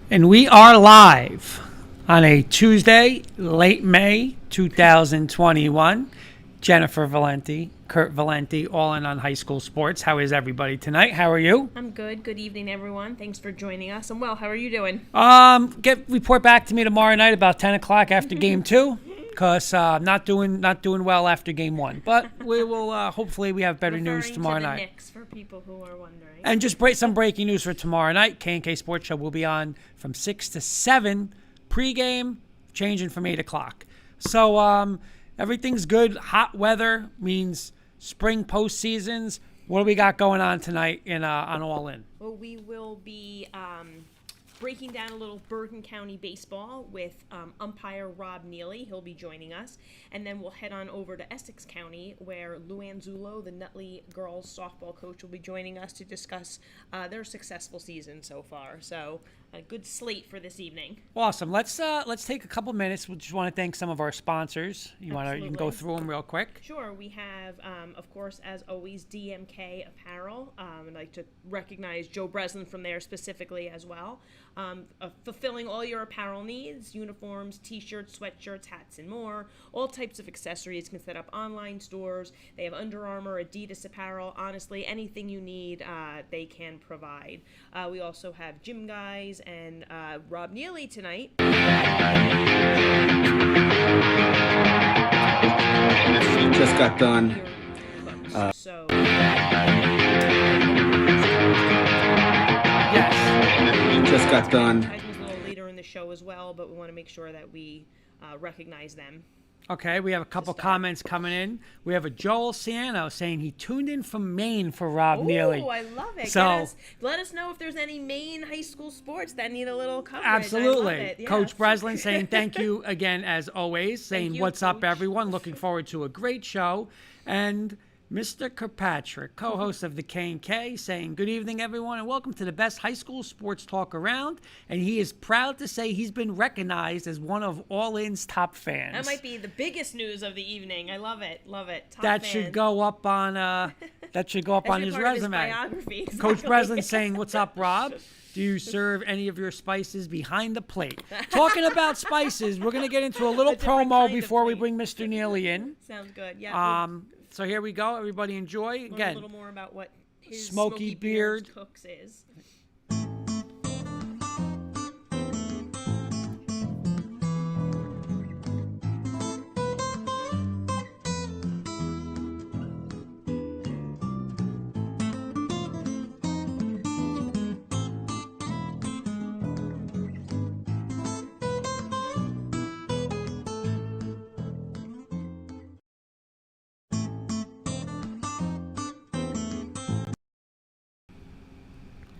And we are live on a Tuesday, late May 2021. Jennifer Valenti, Kurt Valenti, all in on high school sports. How is everybody tonight? How are you? I'm good. Good evening, everyone. Thanks for joining us. I'm well. How are you doing? Report back to me tomorrow night about 10 o'clock after game two, because not doing well after game one. But we will hopefully we have better news tomorrow night. Knicks for people who are wondering. And just some breaking news for tomorrow night. K&K Sports Show will be on from 6 to 7 pregame, changing from 8 o'clock. So everything's good. Hot weather means spring postseasons. What do we got going on tonight on All In? Well, we will be breaking down a little Bergen County Baseball with umpire Rob Neely. He'll be joining us. And then we'll head on over to Essex County, where Luann Zullo, the Nutley girls softball coach, will be joining us to discuss their successful season so far. So a good slate for this evening. Awesome. Let's take a couple minutes. We just want to thank some of our sponsors. You can go through them real quick. Sure. We have, of course, as always, DMK Apparel. I'd like to recognize Joe Breslin from there specifically as well. Fulfilling all your apparel needs, uniforms, t-shirts, sweatshirts, hats, and more. All types of accessories. You can set up online stores. They have Under Armour, Adidas apparel. Honestly, anything you need, they can provide. We also have Gym Guys and Rob Neely tonight. Just got done. Just got done. A little later in the show as well, but we want to make sure that we recognize them. Okay, we have a couple comments coming in. We have a Joel Ciano saying he tuned in from Maine for Rob Neely. Oh, I love it. So, let us know if there's any Maine high school sports that need a little coverage. Absolutely. Yeah. Coach Breslin saying thank you again as always, saying you, what's Coach. up everyone, looking forward to a great show. And Mr. Kirkpatrick, co-host of the K&K, saying good evening everyone and welcome to the best high school sports talk around. And he is proud to say he's been recognized as one of All In's top fans. That might be the biggest news of the evening. I love it. Love it. Top That fan. should go up on his resume. Biography. Exactly. Coach Breslin saying, "What's up, Rob? Do you serve any of your spices behind the plate?" Talking about spices, we're gonna get into a little promo before we bring Mr. Neely in. Sounds good. Yeah. So here we go. Everybody enjoy. Learn Again, a little more about what his Smoky Beard Cooks is.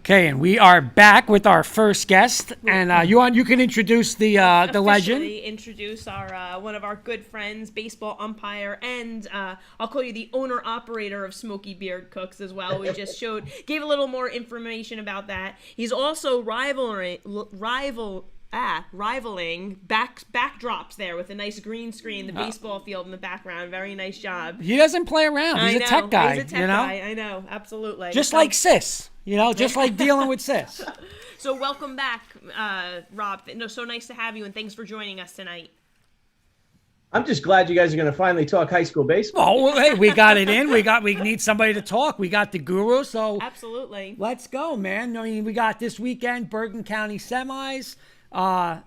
Okay, and we are back with our first guest, and you can introduce the legend. Introduce our one of our good friends, baseball umpire, and I'll call you the owner operator of Smoky Beard Cooks as well. We just gave a little more information about that. He's also rivaling backdrops there with a nice green screen, the baseball field in the background. Very nice job. He doesn't play around. He's a tech guy. He's a tech guy. I know, absolutely. Just like Sis, just like dealing with Sis. So welcome back, Rob. So nice to have you, and thanks for joining us tonight. I'm just glad you guys are going to finally talk high school baseball. Oh, hey, we got it in. We need somebody to talk. We got the guru, so absolutely. Let's go, man. I mean, we got this weekend Bergen County semis.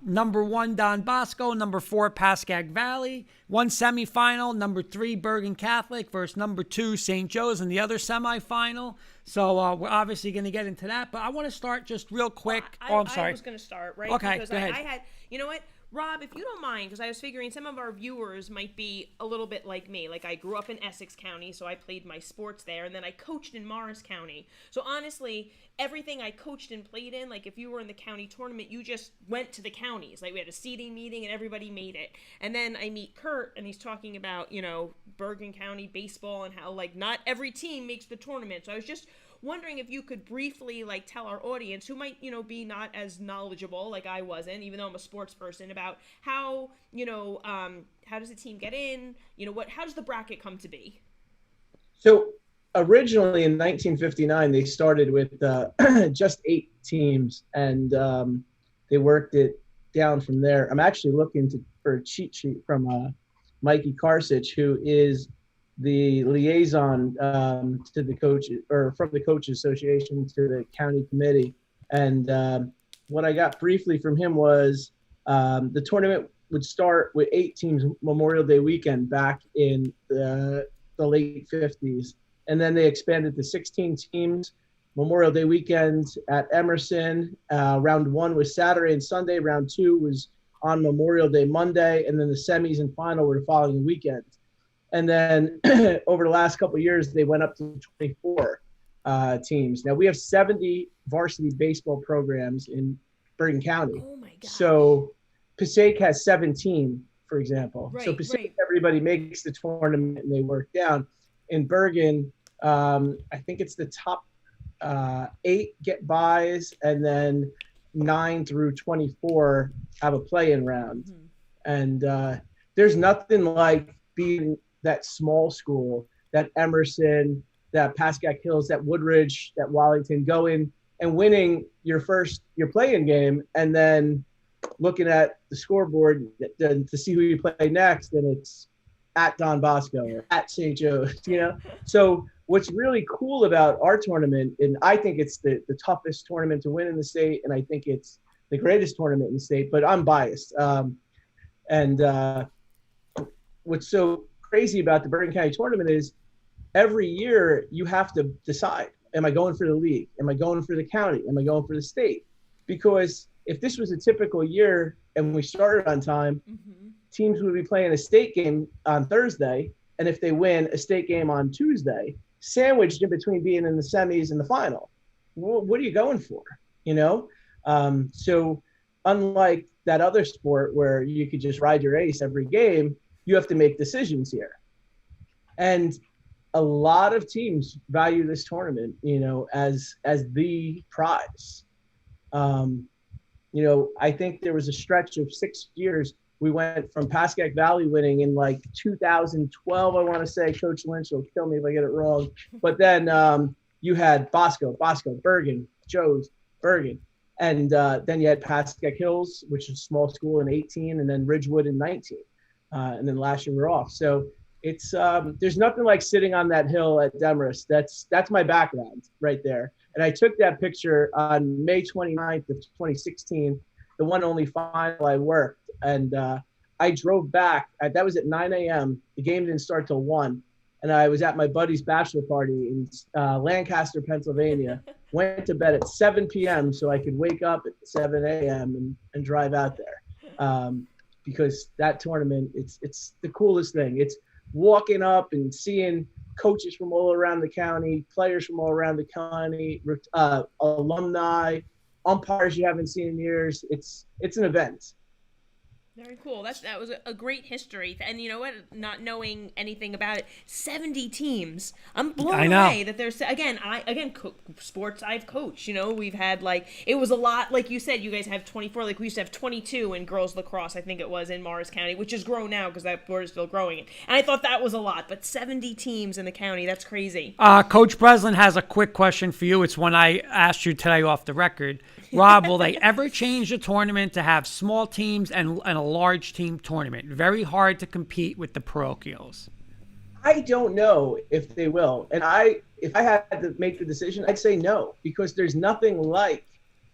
Number 1 Don Bosco, number 4 Pascagoula Valley, one semifinal, number 3 Bergen Catholic versus number 2 St. Joe's in the other semifinal. So we're obviously going to get into that, but I want to start just real quick. I'm sorry. I was going to start right Okay, because go ahead. I had, you know what? Rob, if you don't mind, because I was figuring some of our viewers might be a little bit like me. Like, I grew up in Essex County, so I played my sports there, and then I coached in Morris County. So honestly, everything I coached and played in, like if you were in the county tournament, you just went to the counties. Like, we had a seating meeting and everybody made it. And then I meet Kurt, and he's talking about, Bergen County baseball and how, like, not every team makes the tournament. So I was just wondering if you could briefly tell our audience who might be not as knowledgeable like I wasn't, even though I'm a sports person, about how how does a team get in, how does the bracket come to be? So originally in 1959 they started with just 8 teams, and they worked it down from there. I'm actually looking for a cheat sheet from Mikey Karsich, who is the liaison to the coach, or from the Coaches Association to the county committee. And what I got briefly from him was the tournament would start with 8 teams Memorial Day weekend back in the late 50s. And then they expanded to 16 teams Memorial Day weekend at Emerson. Round 1 was Saturday and Sunday. Round 2 was on Memorial Day Monday. And then the semis and final were the following weekend. And then over the last couple of years, they went up to 24 teams. Now we have 70 varsity baseball programs in Bergen County. Oh my God. So Passaic has 17, for example. Right, so Passaic, right. everybody makes the tournament and they work down. In Bergen, I think it's the top 8 get buys, and then 9 through 24 have a play-in round. Mm-hmm. And there's nothing like being that small school, that Emerson, that Pascack Hills, that Woodridge, that Wallington, go in and winning your play-in game, and then looking at the scoreboard to see who you play next, and it's at Don Bosco or at St. Joe's, So what's really cool about our tournament, and I think it's the toughest tournament to win in the state, and I think it's the greatest tournament in the state, but I'm biased. What's so crazy about the Bergen County tournament is every year you have to decide, am I going for the league? Am I going for the county? Am I going for the state? Because if this was a typical year and we started on time, Mm-hmm. teams would be playing a state game on Thursday, and if they win, a state game on Tuesday, sandwiched in between being in the semis and the final. What are you going for? So unlike that other sport where you could just ride your ace every game, you have to make decisions here. And a lot of teams value this tournament, as the prize. I think there was a stretch of 6 years. We went from Pascack Valley winning in like 2012, I want to say. Coach Lynch will kill me if I get it wrong. But then you had Bosco, Bergen, Joe's, Bergen. And then you had Pascack Hills, which is a small school, in 18, and then Ridgewood in 19. And then last year we're off. So it's there's nothing like sitting on that hill at Demarest. That's my background right there. And I took that picture on May 29th of 2016, the one only final I worked. And I drove back. That was at 9 a.m. The game didn't start till 1. And I was at my buddy's bachelor party in Lancaster, Pennsylvania. Went to bed at 7 p.m. so I could wake up at 7 a.m. and drive out there. Because that tournament, it's the coolest thing. It's walking up and seeing coaches from all around the county, players from all around the county, alumni, umpires you haven't seen in years. It's an event. Very cool. That was a great history. And you know what? Not knowing anything about it, 70 teams. I'm blown away that there's sports I've coached. We've had it was a lot. Like you said, you guys have 24. Like we used to have 22 in girls lacrosse. I think it was in Morris County, which is grown now because that sport is still growing. And I thought that was a lot, but 70 teams in the county. That's crazy. Coach Breslin has a quick question for you. It's one I asked you today off the record. Rob, will they ever change the tournament to have small teams and a large team tournament? Very hard to compete with the parochials. I don't know if they will. And if I had to make the decision, I'd say no, because there's nothing like,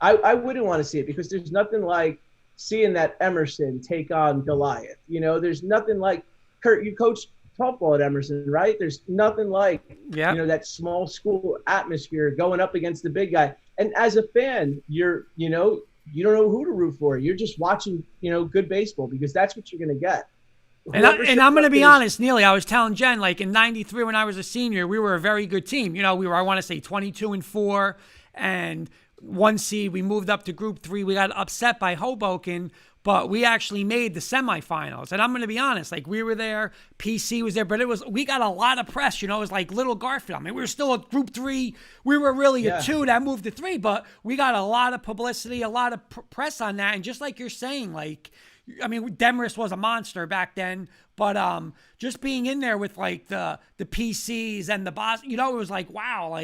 I wouldn't want to see it, because there's nothing like seeing that Emerson take on Goliath. There's nothing like, Kurt, you coached softball at Emerson, right? There's nothing like, that small school atmosphere going up against the big guy. And as a fan, you don't know who to root for. You're just watching, good baseball, because that's what you're going to get. And I'm going to be honest, Neely, I was telling Jen, in 93 when I was a senior, we were a very good team. We were, I want to say 22-4 and 1 seed. We moved up to Group 3. We got upset by Hoboken, but we actually made the semifinals. And I'm going to be honest, we were there, PC was there, but we got a lot of press, it was like little Garfield. We were still a Group 3. We were really a 2 that moved to 3, but we got a lot of publicity, a lot of press on that. And just like you're saying, Demarest was a monster back then, but just being in there with the PCs and the boss, it was wow,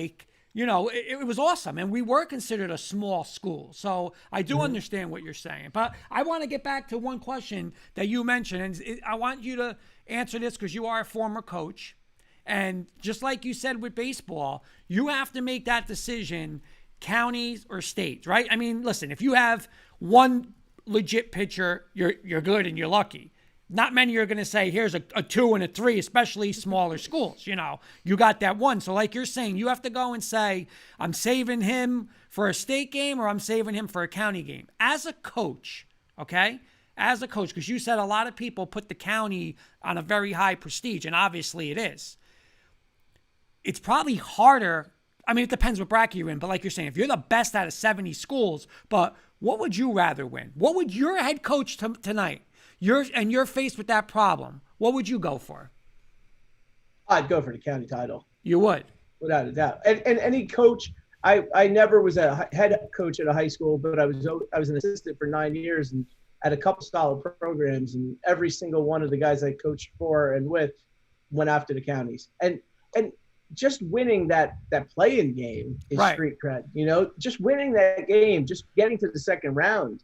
it was awesome. And we were considered a small school. So I do understand what you're saying. But I want to get back to one question that you mentioned. And I want you to answer this because you are a former coach. And just like you said with baseball, you have to make that decision, counties or states, right? I mean, listen, if you have one legit pitcher, you're good and you're lucky. Not many are going to say, here's a 2 and a 3, especially smaller schools. You got that one. So like you're saying, you have to go and say, I'm saving him for a state game or I'm saving him for a county game. As a coach, okay? As a coach, because you said a lot of people put the county on a very high prestige, and obviously it is. It's probably harder. I mean, it depends what bracket you're in, but like you're saying, if you're the best out of 70 schools, but what would you rather win? What would your head coach tonight? You're faced with that problem. What would you go for? I'd go for the county title. You would, without a doubt. And any coach, I never was a head coach at a high school, but I was an assistant for 9 years and had a couple solid programs. And every single one of the guys I coached for and with went after the counties. And just winning that play-in game is right. Street cred. Just winning that game, just getting to the second round.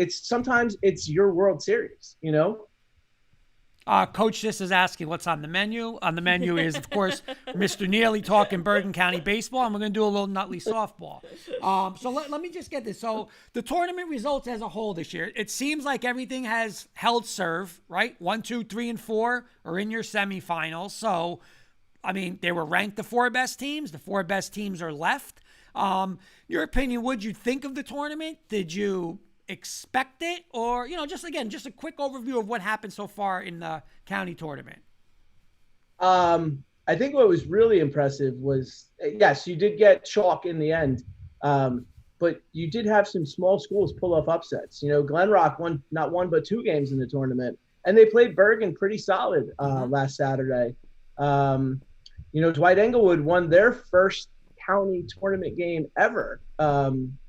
Sometimes it's your World Series, Coach This is asking what's on the menu. On the menu is, of course, Mr. Neely talking Bergen County Baseball, and we're going to do a little Nutley softball. So let me just get this. So the tournament results as a whole this year, it seems like everything has held serve, right? 1, 2, 3, and 4 are in your semifinals. So, I mean, they were ranked the 4 best teams. The 4 best teams are left. Your opinion, what'd you think of the tournament? Did you expect it? Or, just a quick overview of what happened so far in the county tournament. I think what was really impressive was, yes, you did get chalk in the end. But you did have some small schools pull off upsets. Glen Rock won not 1, but 2 games in the tournament, and they played Bergen pretty solid last Saturday. Dwight Englewood won their first county tournament game ever,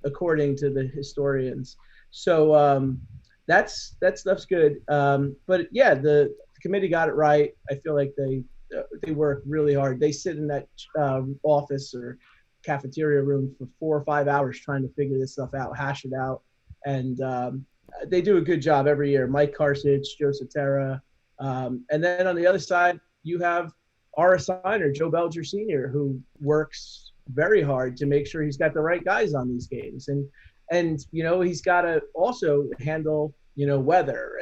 according to the historians. So that stuff's good. But yeah, the committee got it right. I feel like they work really hard. They sit in that office or cafeteria room for 4 or 5 hours trying to figure this stuff out, hash it out, and they do a good job every year. Mike Karsich, Joe Sotera, and then on the other side you have our assigner, Joe Belger Sr., who works very hard to make sure he's got the right guys on these games. And he's got to also handle, weather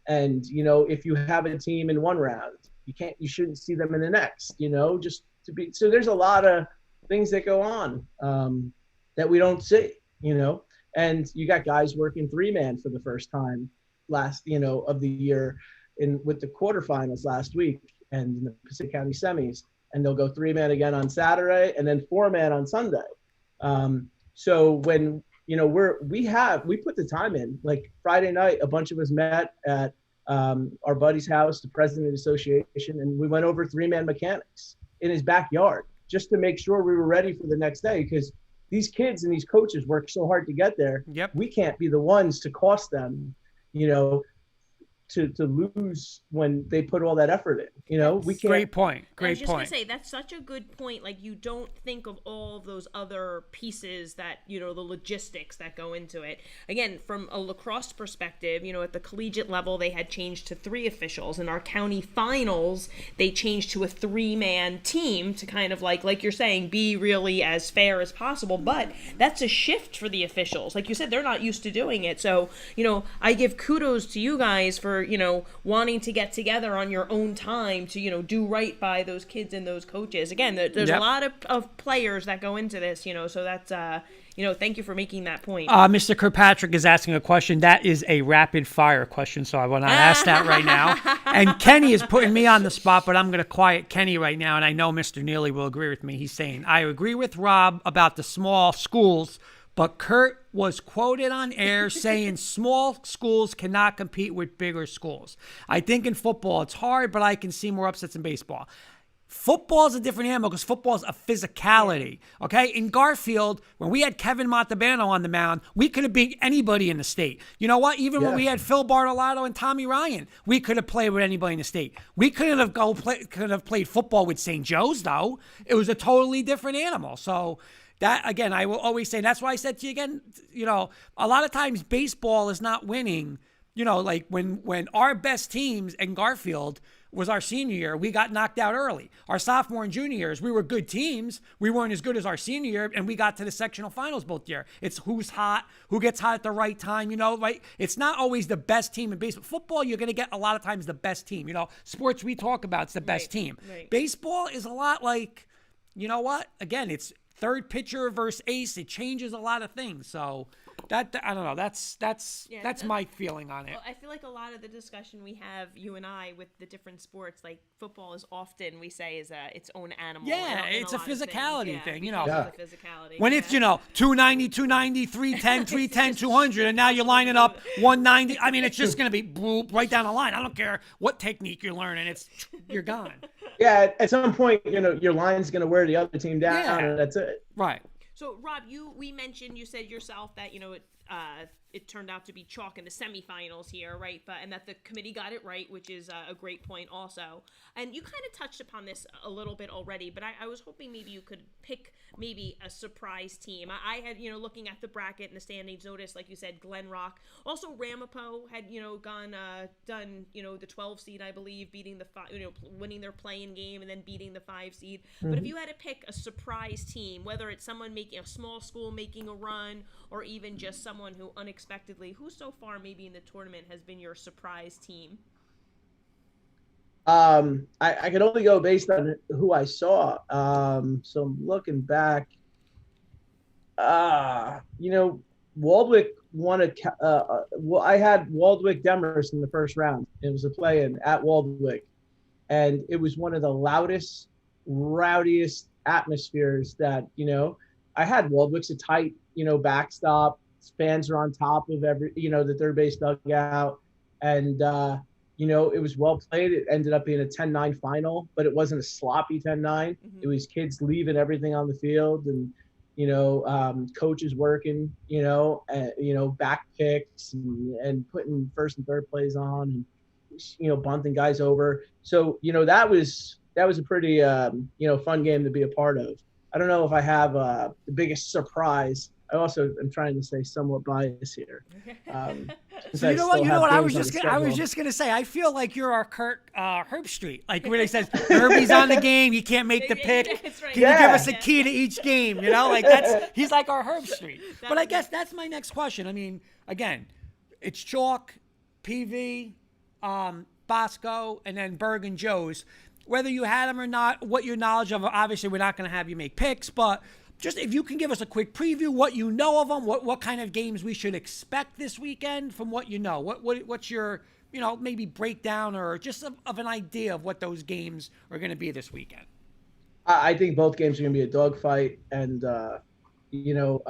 and if you have a team in one round, you shouldn't see them in the next, so there's a lot of things that go on that we don't see, and you got guys working 3-man for the first time of the year with the quarterfinals last week and in the Pacific County semis. And they'll go 3-man again on Saturday and then 4-man on Sunday. So when, we put the time in. Like Friday night, a bunch of us met at our buddy's house, the president of the association, and we went over 3-man mechanics in his backyard just to make sure we were ready for the next day, because these kids and these coaches work so hard to get there. Yep. We can't be the ones to cost them, to lose when they put all that effort in. We can't. Great point. I was just gonna say, that's such a good point. Like, you don't think of all of those other pieces that, the logistics that go into it. Again, from a lacrosse perspective, at the collegiate level, they had changed to 3 officials. In our county finals, they changed to a 3-man team to kind of like you're saying, be really as fair as possible. But that's a shift for the officials. Like you said, they're not used to doing it. So, I give kudos to you guys for, wanting to get together on your own time to, do right by those kids and those coaches. Again, there's a lot of players that go into this, so that's, thank you for making that point. Mr. Kirkpatrick is asking a question. That is a rapid fire question, so I want to ask that right now. And Kenny is putting me on the spot, but I'm going to quiet Kenny right now, and I know Mr. Neely will agree with me. He's saying, I agree with Rob about the small schools, but Kurt was quoted on air saying small schools cannot compete with bigger schools. I think in football it's hard, but I can see more upsets in baseball. Football is a different animal because football is a physicality. Okay, in Garfield, when we had Kevin Montalbano on the mound, we could have beat anybody in the state. You know what? Even when we had Phil Bartolotto and Tommy Ryan, we could have played with anybody in the state. We couldn't have played football with St. Joe's though. It was a totally different animal. So that, again, I will always say. That's why I said to you again. You know, a lot of times baseball is not winning. You know, like when our best teams in Garfield was our senior year, we got knocked out early. Our sophomore and junior years, we were good teams. We weren't as good as our senior year, and we got to the sectional finals both year. It's who's hot, who gets hot at the right time, you know, right? It's not always the best team in baseball. Football, you're going to get a lot of times the best team. You know, sports we talk about, it's the best team. Right. Baseball is a lot like, you know what? Again, it's third pitcher versus ace. It changes a lot of things. So that, I don't know. That's my feeling on it. Well, I feel like a lot of the discussion we have, you and I, with the different sports, like football is often, we say, is its own animal. Yeah, in it's a lot of physicality thing, you know. because of the physicality. When it's, you know, 290, 310, 310, 200, and now you're lining up 190. I mean, it's just going to be boop, right down the line. I don't care what technique you're learning. You're gone. Yeah, at some point, you know, your line's going to wear the other team down, and that's it. Right. So, Rob, you said yourself that, you know, it turned out to be chalk in the semifinals here, right? And that the committee got it right, which is a great point also. And you kind of touched upon this a little bit already, but I was hoping maybe you could pick maybe a surprise team. I had, you know, looking at the bracket and the standings, noticed, like you said, Glen Rock. Also, Ramapo had, you know, done, you know, the 12 seed, I believe, beating the winning their play-in game and then beating the 5 seed. Mm-hmm. But if you had to pick a surprise team, whether it's someone making a small school making a run or even just someone who unexpectedly, who so far maybe in the tournament has been your surprise team? I could only go based on who I saw. So I'm looking back. You know, Waldwick won well, I had Waldwick Demers in the first round. It was a play-in at Waldwick, and it was one of the loudest, rowdiest atmospheres that, you know, I had. Waldwick's a tight, you know, backstop. Fans are on top of the third base dugout, and you know, it was well played. It ended up being a 10-9 final, but it wasn't a sloppy 10-9. Mm-hmm. It was kids leaving everything on the field, and, you know, coaches working, you know, back picks and putting first and third plays on, and, you know, bunting guys over. So, you know, that was a pretty, you know, fun game to be a part of. I don't know if I have the biggest surprise. I also am trying to stay somewhat biased here. So you know what? I was just gonna say. I feel like you're our Kirk Herbstreit. Like when he says Herbie's on the game, he can't make the pick. Right. Can you give us a key to each game? You know, like he's like our Herbstreit. But I guess that's my next question. I mean, again, it's chalk, PV, Bosco, and then Bergen Joe's. Whether you had them or not, what your knowledge of them, obviously we're not going to have you make picks, but just if you can give us a quick preview, what you know of them, what kind of games we should expect this weekend from what you know. What's your, you know, maybe breakdown or just of an idea of what those games are going to be this weekend? I think both games are going to be a dogfight, and you know,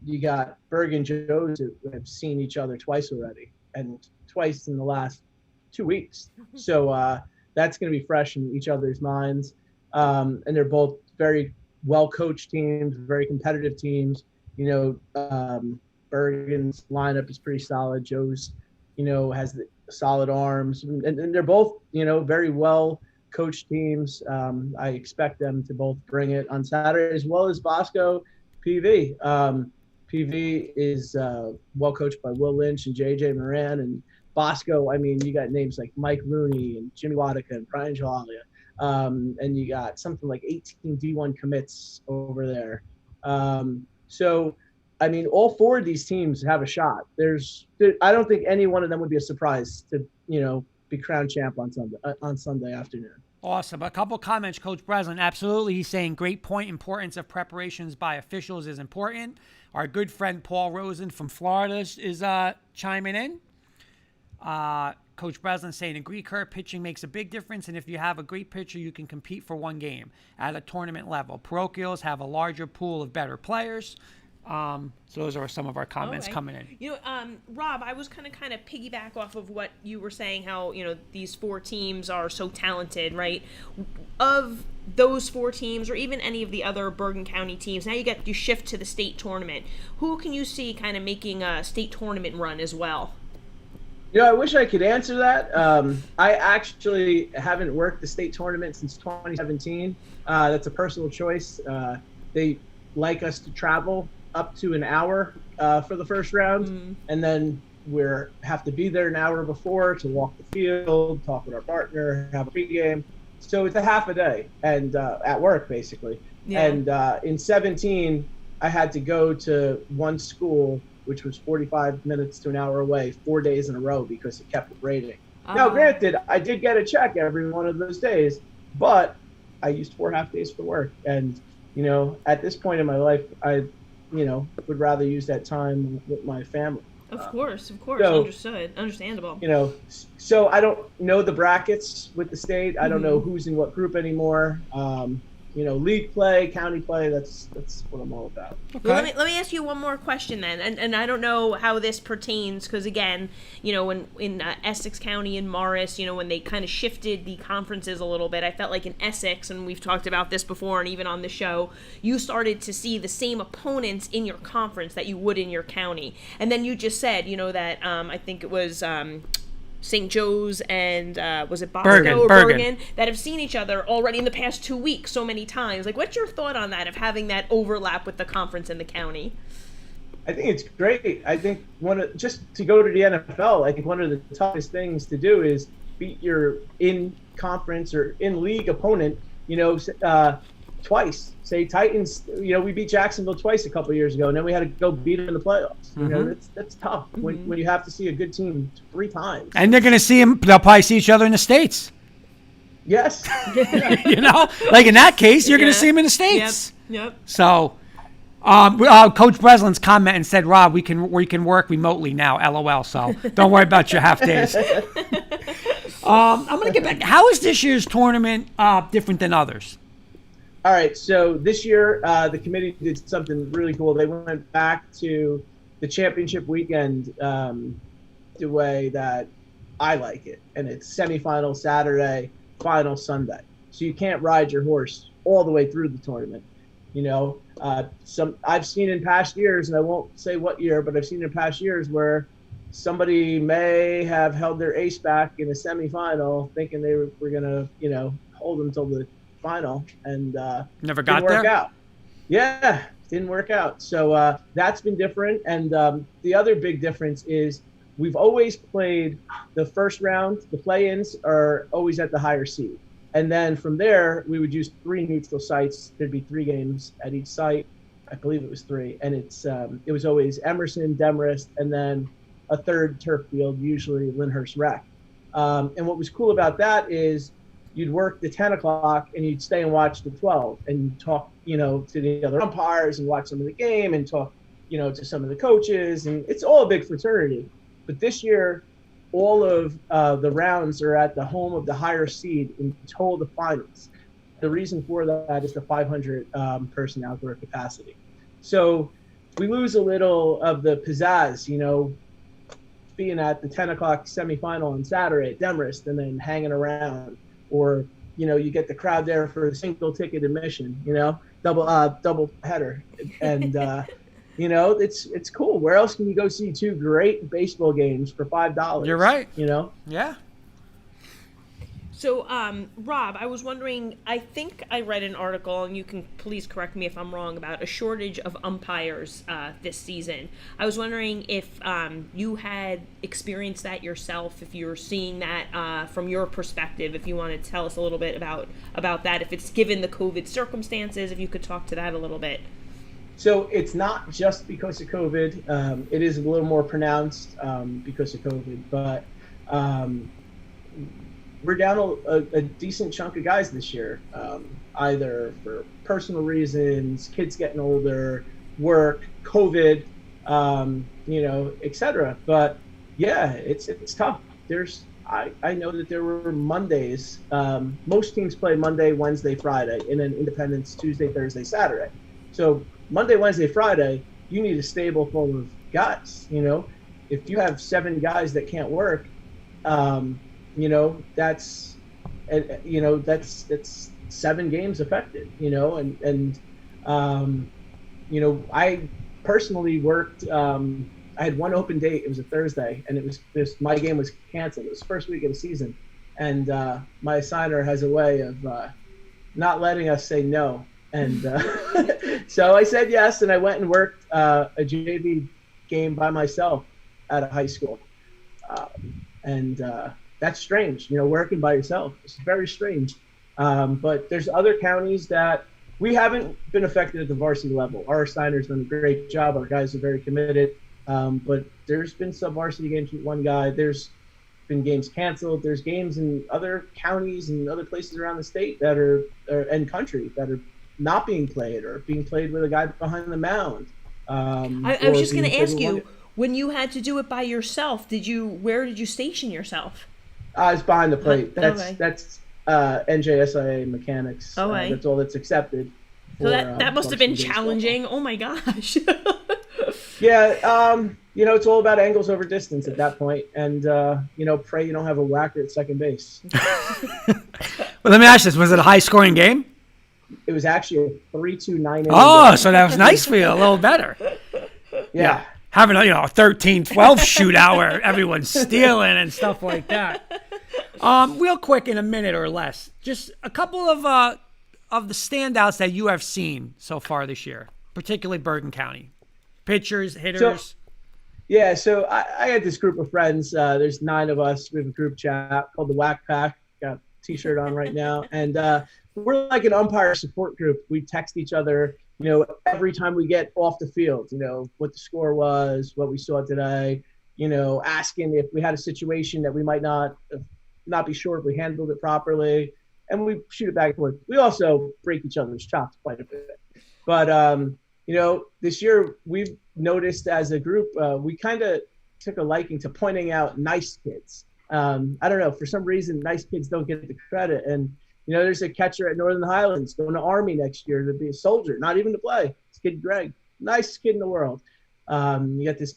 you got Bergen Joe's who have seen each other twice already, and twice in the last 2 weeks. So that's going to be fresh in each other's minds, and they're both very well-coached teams, very competitive teams. You know, Bergen's lineup is pretty solid. Joe's, you know, has the solid arms, and they're both, you know, very well-coached teams. I expect them to both bring it on Saturday, as well as Bosco PV. PV is well-coached by Will Lynch and JJ Moran, and Bosco, I mean, you got names like Mike Rooney and Jimmy Wadika and Brian Jalalia. And you got something like 18 D1 commits over there. So, I mean, all four of these teams have a shot. I don't think any one of them would be a surprise to, you know, be crowned champ on Sunday afternoon. Awesome. A couple comments, Coach Breslin. Absolutely. He's saying great point. Importance of preparations by officials is important. Our good friend Paul Rosen from Florida is chiming in. Coach Breslin saying agree, Kurt, pitching makes a big difference, and if you have a great pitcher, you can compete for one game at a tournament level. Parochials have a larger pool of better players. So those are some of our comments Okay. coming in. You know, Rob, I was kind of piggyback off of what you were saying, how, these four teams are so talented, right? Of those four teams, or even any of the other Bergen County teams, now you shift to the state tournament. Who can you see kind of making a state tournament run as well? I wish I could answer that. I actually haven't worked the state tournament since 2017. That's a personal choice. They like us to travel up to an hour for the first round, and then we have to be there an hour before to walk the field, talk with our partner, have a pregame. So it's a half a day, and at work basically. Yeah. And in 17, I had to go to one school, which was 45 minutes to an hour away, 4 days in a row because it kept raining. Now, granted, I did get a check every one of those days, but I used 4 half days for work. And, at this point in my life, I, would rather use that time with my family. Of course, so, understandable. So I don't know the brackets with the state. I don't know who's in what group anymore. League play, county play, that's what I'm all about. Okay. Well, let me ask you one more question then, and I don't know how this pertains, because again, when in Essex County and Morris, when they kind of shifted the conferences a little bit, I felt like in Essex, and we've talked about this before and even on the show, you started to see the same opponents in your conference that you would in your county. And then you just said, that I think it was St. Joe's and was it Bosco or Bergen that have seen each other already in the past 2 weeks so many times. Like, what's your thought on that, of having that overlap with the conference and the county? I think it's great. I think just to go to the NFL, I think one of the toughest things to do is beat your in conference or in league opponent, twice. Say Titans, we beat Jacksonville twice a couple of years ago, and then we had to go beat them in the playoffs. That's tough when you have to see a good team 3 times. And they're going to see them. They'll probably see each other in the States. Yes. Like in that case, you're going to see them in the States. Yep. So, Coach Breslin's comment and said, "Rob, we can work remotely now." LOL. So don't worry about your half days. I'm going to get back. How is this year's tournament different than others? All right, so this year the committee did something really cool. They went back to the championship weekend the way that I like it, and it's semifinal Saturday, final Sunday. So you can't ride your horse all the way through the tournament. I've seen in past years, and I won't say what year, but I've seen in past years where somebody may have held their ace back in a semifinal, thinking they were gonna, hold them until the final, and never got didn't work there. out. Yeah, didn't work out. So that's been different. And the other big difference is we've always played the first round. The play-ins are always at the higher seed, and then from there we would use 3 neutral sites. There'd be 3 games at each site. I believe it was 3, and it was always Emerson, Demarest, and then a third turf field, usually Lyndhurst Rec. And what was cool about that is you'd work the 10 o'clock and you'd stay and watch the 12 and talk, to the other umpires and watch some of the game and talk, to some of the coaches. And it's all a big fraternity. But this year, all of the rounds are at the home of the higher seed until the finals. The reason for that is the 500 person outdoor capacity. So we lose a little of the pizzazz, being at the 10 o'clock semifinal on Saturday at Demarest and then hanging around. Or, you get the crowd there for the single ticket admission, double header. And, it's cool. Where else can you go see 2 great baseball games for $5? You're right. Yeah. So, Rob, I was wondering, I think I read an article, and you can please correct me if I'm wrong, about a shortage of umpires this season. I was wondering if you had experienced that yourself, if you're seeing that from your perspective, if you want to tell us a little bit about that, if it's given the COVID circumstances, if you could talk to that a little bit. So it's not just because of COVID. It is a little more pronounced because of COVID, but we're down a decent chunk of guys this year, either for personal reasons, kids getting older, work, COVID, et cetera. But yeah, it's tough. I know that there were Mondays. Most teams play Monday, Wednesday, Friday, and then independents Tuesday, Thursday, Saturday. So Monday, Wednesday, Friday, you need a stable full of guys. If you have 7 guys that can't work, that's that's 7 games affected. I personally worked. I had one open date. It was a Thursday, and it was my game was canceled. It was the first week of the season, and my assigner has a way of not letting us say no. And so I said yes, and I went and worked a JV game by myself at a high school. And that's strange, working by yourself. It's very strange. But there's other counties that we haven't been affected at the varsity level. Our assigner's done a great job. Our guys are very committed. But there's been some varsity games with one guy. There's been games canceled. There's games in other counties and other places around the state that are and country that are not being played or being played with a guy behind the mound. I was just going to ask you, when you had to do it by yourself, where did you station yourself? I was behind the plate. Okay. That's NJSIA mechanics. Okay. That's all that's accepted. So that must have been challenging. Oh my gosh. Yeah, it's all about angles over distance at that point, and pray you don't have a whacker at second base. Well, let me ask this: was it a high-scoring game? It was actually a 3-2 9. Oh, so that was nice for you, a little better. Yeah. Having a 13-12 shootout where everyone's stealing and stuff like that. Real quick, in a minute or less, just a couple of the standouts that you have seen so far this year, particularly Bergen County. Pitchers, hitters. So I had this group of friends. There's 9 of us. We have a group chat called the Whack Pack. Got a T-shirt on right now, and we're like an umpire support group. We text each other, every time we get off the field. What the score was, what we saw today. Asking if we had a situation that we might not be sure if we handled it properly, and we shoot it back and forth. We also break each other's chops quite a bit, but this year we've noticed as a group, we kind of took a liking to pointing out nice kids. I don't know, for some reason, nice kids don't get the credit. And, there's a catcher at Northern Highlands going to Army next year to be a soldier, not even to play. It's kid Greg, nicest kid in the world. You got this,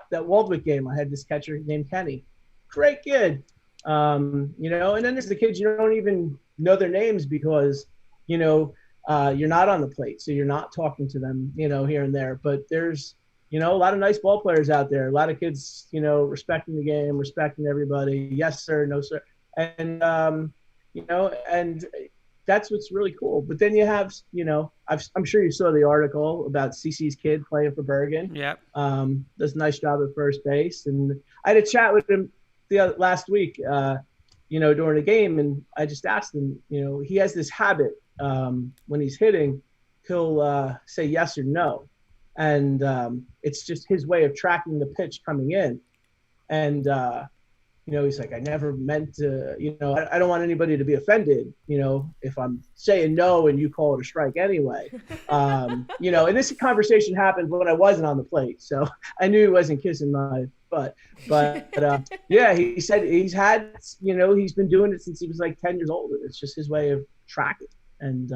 that Waldwick game, I had this catcher named Kenny. Great kid. And then there's the kids you don't even know their names because, you're not on the plate, so you're not talking to them, here and there. But there's, a lot of nice ball players out there. A lot of kids, respecting the game, respecting everybody. Yes, sir. No, sir. And, and that's what's really cool. But then you have, I'm sure you saw the article about CC's kid playing for Bergen. Yeah. Does a nice job at first base. And I had a chat with him last week, during a game. And I just asked him, he has this habit. When he's hitting, he'll say yes or no. And it's just his way of tracking the pitch coming in. And, he's like, I never meant to, I don't want anybody to be offended, if I'm saying no and you call it a strike anyway. And this conversation happened when I wasn't on the plate. So I knew he wasn't kissing my butt. But he said he's had, he's been doing it since he was like 10 years old. It's just his way of tracking. And,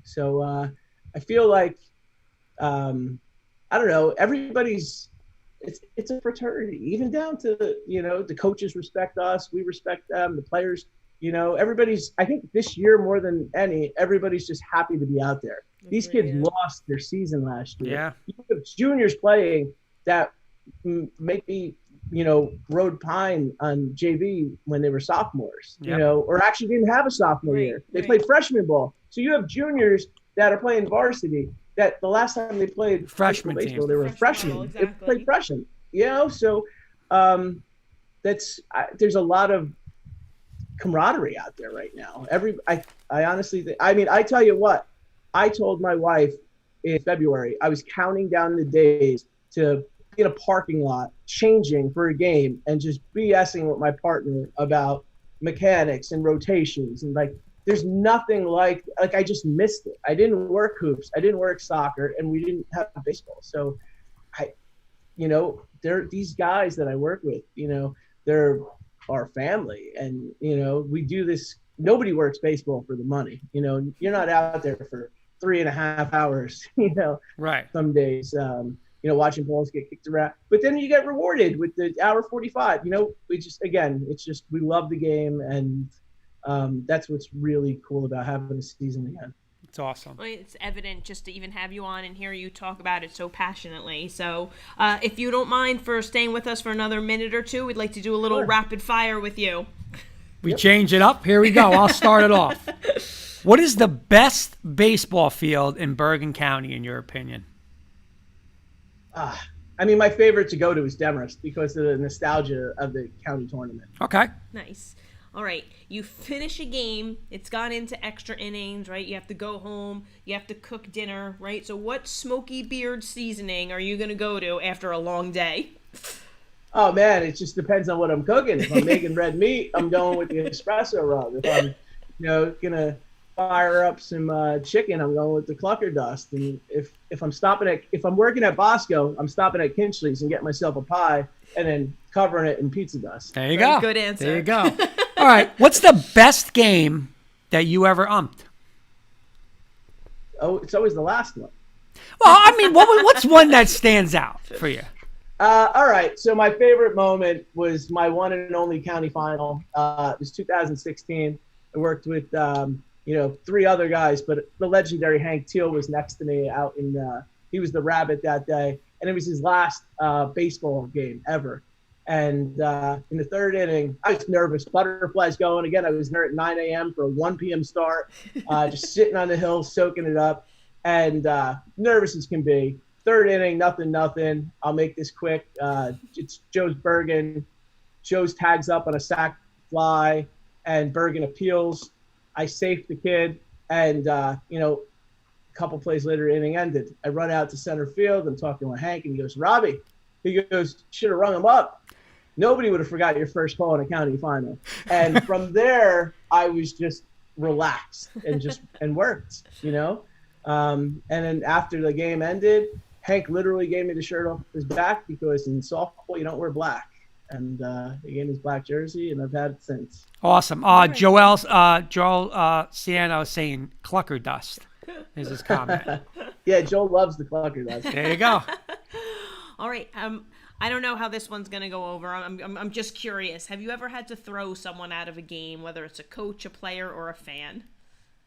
so I feel like, I don't know, everybody's, it's a fraternity, even down to, the coaches respect us. We respect them, the players, everybody's, I think this year more than any, everybody's just happy to be out there. These kids lost their season last year. Yeah. You have juniors playing that maybe, rode pine on JV when they were sophomores, or actually didn't have a sophomore year. They played freshman ball. So you have juniors that are playing varsity that the last time they played freshman baseball, team. they were freshmen. Exactly. They played freshman, so there's a lot of camaraderie out there right now. I honestly think, I tell you what, I told my wife in February, I was counting down the days to be in a parking lot changing for a game and just BSing with my partner about mechanics and rotations and there's nothing like I just missed it. I didn't work hoops, I didn't work soccer, and we didn't have baseball. So they're these guys that I work with, they're our family, and we do this. Nobody works baseball for the money. You're not out there for 3.5 hours, Right. some days, watching balls get kicked around. But then you get rewarded with the hour 45. It's just we love the game, and that's what's really cool about having a season again. It's awesome. Well, it's evident just to even have you on and hear you talk about it so passionately. So if you don't mind for staying with us for another minute or two, we'd like to do a little rapid fire with you. We change it up. Here we go. I'll start it off. What is the best baseball field in Bergen County, in your opinion? My favorite to go to is Demarest because of the nostalgia of the county tournament. Okay. Nice. All right, you finish a game, it's gone into extra innings, right? You have to go home, you have to cook dinner, right? So what smoky beard seasoning are you going to go to after a long day? Oh, man, it just depends on what I'm cooking. If I'm making red meat, I'm going with the espresso rub. If I'm, going to fire up some chicken, I'm going with the clucker dust. And if I'm working at Bosco, I'm stopping at Kinchley's and getting myself a pie and then covering it in pizza dust. There you go. Good answer. There you go. All right. What's the best game that you ever umped? Oh, it's always the last one. Well, what's one that stands out for you? All right. So my favorite moment was my one and only county final. It was 2016. I worked with, 3 other guys, but the legendary Hank Teal was next to me out he was the rabbit that day. And it was his last baseball game ever. And in the 3rd inning, I was nervous. Butterflies going. Again, I was there at 9 a.m. for a 1 p.m. start, just sitting on the hill, soaking it up, and nervous as can be. 3rd inning, nothing. I'll make this quick. It's Joe's Bergen. Joe's tags up on a sac fly, and Bergen appeals. I safe the kid, and, a couple plays later, inning ended. I run out to center field. I'm talking with Hank, and he goes, Robbie. He goes, should have rung him up. Nobody would have forgot your first call in a county final. And from there, I was just relaxed and worked, And then after the game ended, Hank literally gave me the shirt off his back because in softball, you don't wear black. And he gave me his black jersey, and I've had it since. Awesome. Joel Sienna was saying clucker dust is his comment. Yeah, Joel loves the clucker dust. There you go. All right. I don't know how this one's going to go over. I'm just curious. Have you ever had to throw someone out of a game, whether it's a coach, a player, or a fan?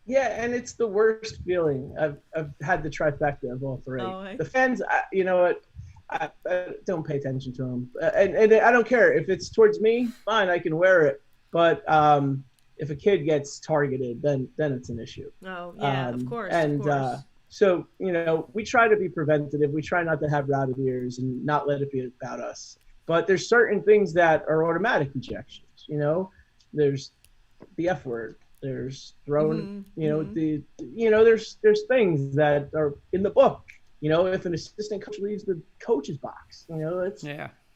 Yeah, and it's the worst feeling. I've had the trifecta of all 3. Oh, the fans, you know what? I don't pay attention to them, and I don't care if it's towards me. Fine, I can wear it. But if a kid gets targeted, then it's an issue. Oh yeah, of course. And of course. So, we try to be preventative. We try not to have rabbit ears and not let it be about us. But there's certain things that are automatic ejections. There's the F word. There's throwing. There's things that are in the book. If an assistant coach leaves the coach's box, it's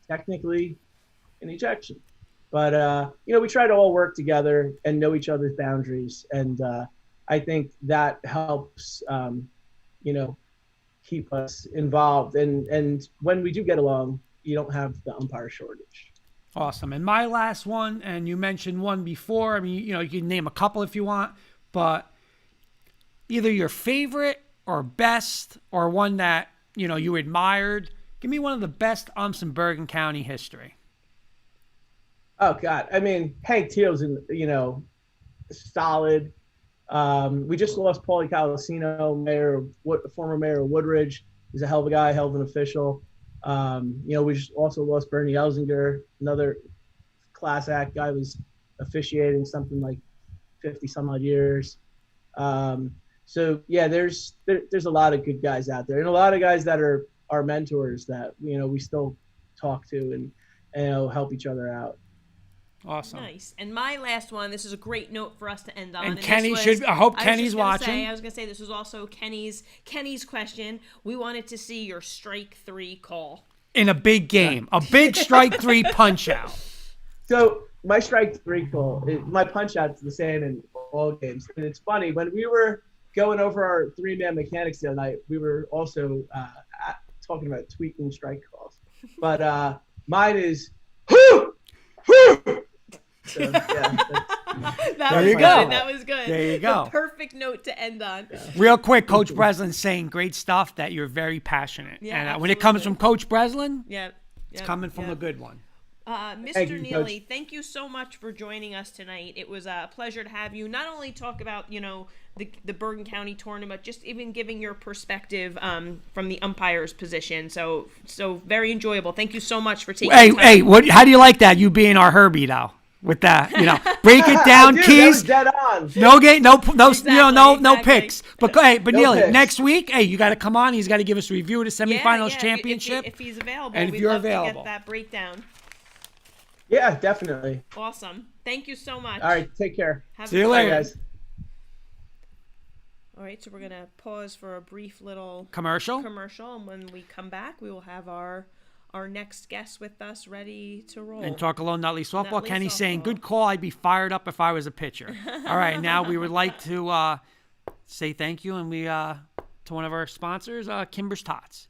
technically an ejection. But we try to all work together and know each other's boundaries, and I think that helps. Keep us involved. And when we do get along, you don't have the umpire shortage. Awesome. And my last one, and you mentioned one before. You can name a couple if you want, but either your favorite or best or one that, you admired. Give me one of the best umps in Bergen County history. Oh, God. Hank Teal's, solid. We just lost Paulie Calacino, former mayor of Woodridge. He's a hell of a guy, hell of an official. We just also lost Bernie Elzinger, another class act guy, was officiating something like 50 some odd years. So yeah, there's a lot of good guys out there, and a lot of guys that are our mentors that we still talk to and help each other out. Awesome. Nice. And my last one, this is a great note for us to end on. And Kenny I hope Kenny's watching. I was going to say this was also Kenny's question. We wanted to see your strike 3 call. In a big game. A big strike 3 punch out. So my strike 3 call, my punch out's the same in all games. And it's funny, when we were going over our 3-man mechanics the other night, we were also talking about tweaking strike calls. But mine is, whoo! So, yeah, There was you good. go. That was good. There you go. The perfect note to end on. Real quick, Coach Breslin's saying great stuff, that you're very passionate. Yeah, and when it comes absolutely. from Coach Breslin, Yeah. it's coming from a good one. Mr. Thank you, Neely, Coach. thank you so much for joining us tonight. It was a pleasure to have you not only talk about, the Bergen County tournament, just even giving your perspective from the umpire's position. So very enjoyable. Thank you so much for taking the time. Hey, how do you like that? You being our Herbie now with that, break it down, Dude, that keys. was dead on. No game, no Exactly. picks. But No Neely, picks. next week, you got to come on. He's got to give us a review of the semifinals Yeah, championship. If he's available, And if we'd you're love to available. get that breakdown. Yeah, definitely. Awesome. Thank you so much. All right, take care. Have See you a good later. Bye, one. guys. All right, so we're gonna pause for a brief little Commercial. and when we come back, we will have our next guest with us ready to roll. And talk a little Nutley softball. Nutley Kenny's saying, softball. good call. I'd be fired up if I was a pitcher. All right, now we would like to say thank you and to one of our sponsors, Kimber's Tots.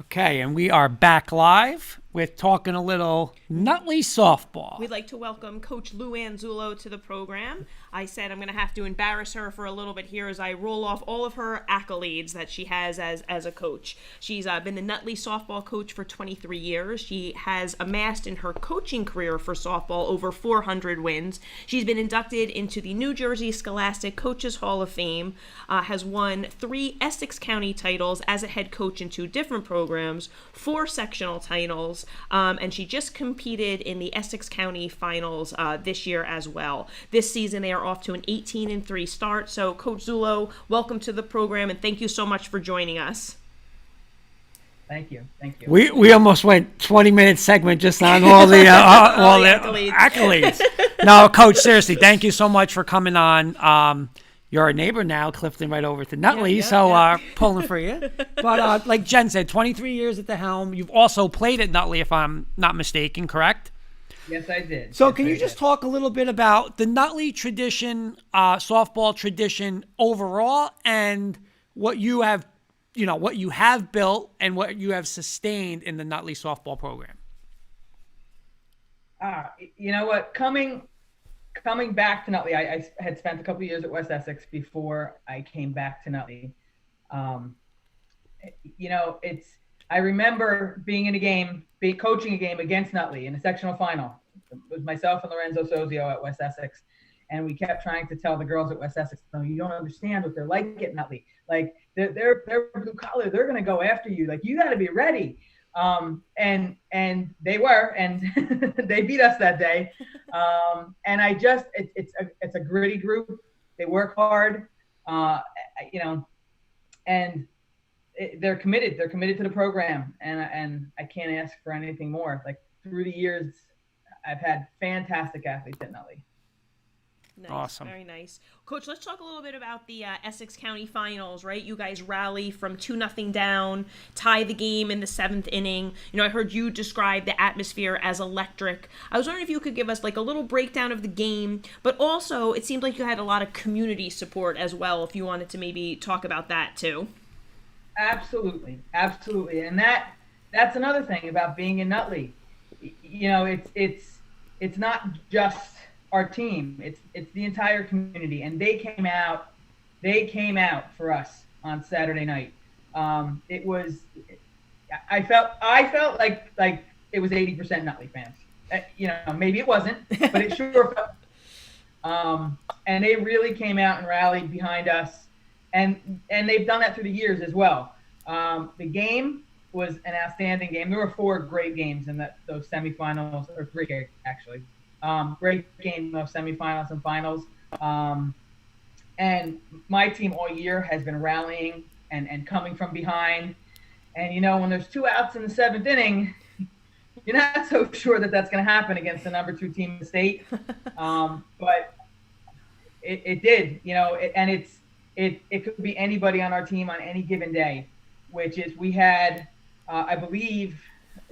Okay, and we are back live with talking a little Nutley softball. We'd like to welcome Coach Luann Zullo to the program. I said I'm going to have to embarrass her for a little bit here as I roll off all of her accolades that she has as a coach. She's been the Nutley softball coach for 23 years. She has amassed in her coaching career for softball over 400 wins. She's been inducted into the New Jersey Scholastic Coaches Hall of Fame, has won 3 Essex County titles as a head coach in 2 different programs, 4 sectional titles, and she just competed in the Essex County finals this year as well. This season they are off to an 18-3 start. So Coach Zullo, welcome to the program and thank you so much for joining us. Thank you. We almost went 20-minute segment just on all the all the accolades. No, Coach, seriously, thank you so much for coming on. You're a neighbor now, Clifton, right over to Nutley, pulling for you. But like Jen said, 23 years at the helm. You've also played at Nutley, if I'm not mistaken, correct? Yes, I did. So can you just talk a little bit about the Nutley tradition, softball tradition overall, and what you have, what you have built and what you have sustained in the Nutley softball program? You know what? Coming back to Nutley, I had spent a couple of years at West Essex before I came back to Nutley. I remember being in a game, coaching a game against Nutley in a sectional final. It was myself and Lorenzo Sozio at West Essex, and we kept trying to tell the girls at West Essex, "No, you don't understand what they're like at Nutley. Like they're blue collar. They're gonna go after you. Like you got to be ready." And they were, and they beat us that day. And it's a gritty group. They work hard, and they're committed. They're committed to the program, and I can't ask for anything more. Like through the years, I've had fantastic athletes at Nutley. Nice. Awesome. Very nice. Coach, let's talk a little bit about the Essex County Finals, right? You guys rally from 2-0 down, tie the game in the 7th inning. You know, I heard you describe the atmosphere as electric. I was wondering if you could give us like a little breakdown of the game, but also it seemed like you had a lot of community support as well, if you wanted to maybe talk about that too. Absolutely. Absolutely. And that's another thing about being in Nutley. You know, it's not just our team, it's the entire community, and they came out for us on Saturday night. I felt like it was 80% Nutley fans. You know, maybe it wasn't, but it sure felt. And they really came out and rallied behind us, and they've done that through the years as well. The game was an outstanding game. There were 4 great games in those semifinals, or 3 actually. Great game of semifinals and finals. And my team all year has been rallying and coming from behind. And, you know, when there's 2 outs in the 7th inning, you're not so sure that that's going to happen against the number 2 team in the state. But it did, you know, it could be anybody on our team on any given day, which is we had, I believe,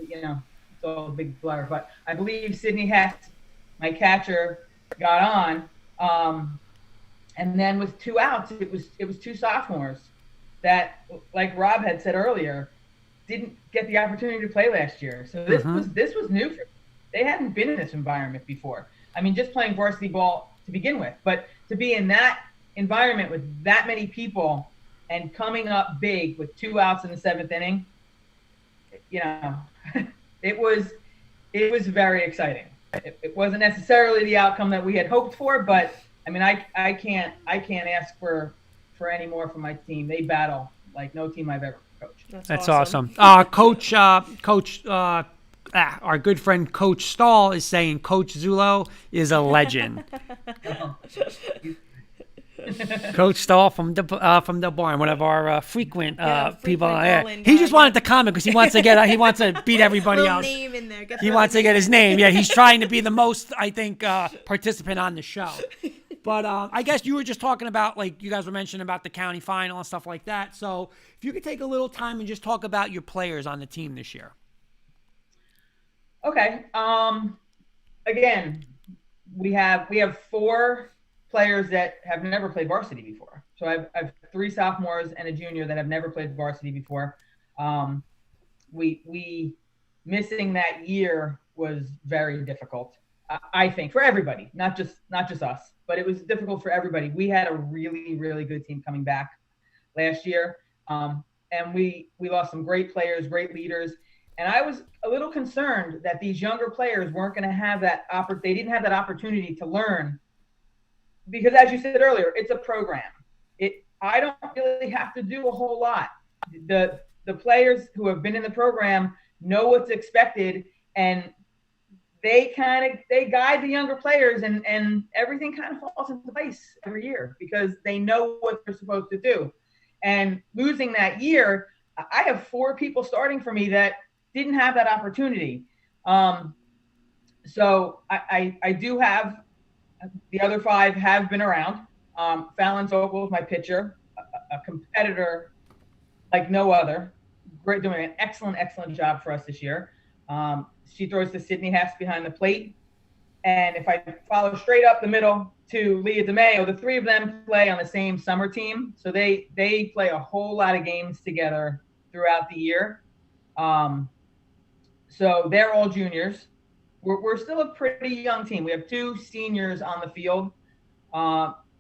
you know, it's all a big blur, but I believe Sydney Hess, my catcher, got on, and then with 2 outs, it was 2 sophomores that, like Rob had said earlier, didn't get the opportunity to play last year. So this was new for them. They hadn't been in this environment before. I mean, just playing varsity ball to begin with, but to be in that environment with that many people and coming up big with 2 outs in the 7th inning, you know, it was very exciting. It wasn't necessarily the outcome that we had hoped for, but I mean, I can't ask for any more from my team. They battle like no team I've ever coached. That's awesome. Coach, our good friend Coach Stahl is saying Coach Zullo is a legend. Coach Stahl from the barn, one of our frequent people. He just wanted to comment because he wants to beat everybody else. Name in there. He wants to get his name. Yeah, he's trying to be the most, I think, participant on the show. But I guess you were just talking about, like, you guys were mentioning about the county final and stuff like that. So if you could take a little time and just talk about your players on the team this year. Okay. Again, we have 4 players that have never played varsity before. So I've 3 sophomores and a junior that have never played varsity before. We missing that year was very difficult, I think, for everybody, not just us, but it was difficult for everybody. We had a really, really good team coming back last year, and we lost some great players, great leaders. And I was a little concerned that these younger players weren't going to have that they didn't have that opportunity to learn. Because as you said earlier, it's a program. I don't really have to do a whole lot. The players who have been in the program know what's expected, and they guide the younger players, and everything kind of falls into place every year because they know what they're supposed to do. And losing that year, I have 4 people starting for me that didn't have that opportunity. So I do have. The other 5 have been around. Fallon Zogel is my pitcher, a competitor like no other. Great, doing an excellent job for us this year. She throws to Sydney Hess behind the plate. And if I follow straight up the middle to Leah DeMayo, the 3 of them play on the same summer team. So they play a whole lot of games together throughout the year. So they're all juniors. We're still a pretty young team. We have 2 seniors on the field.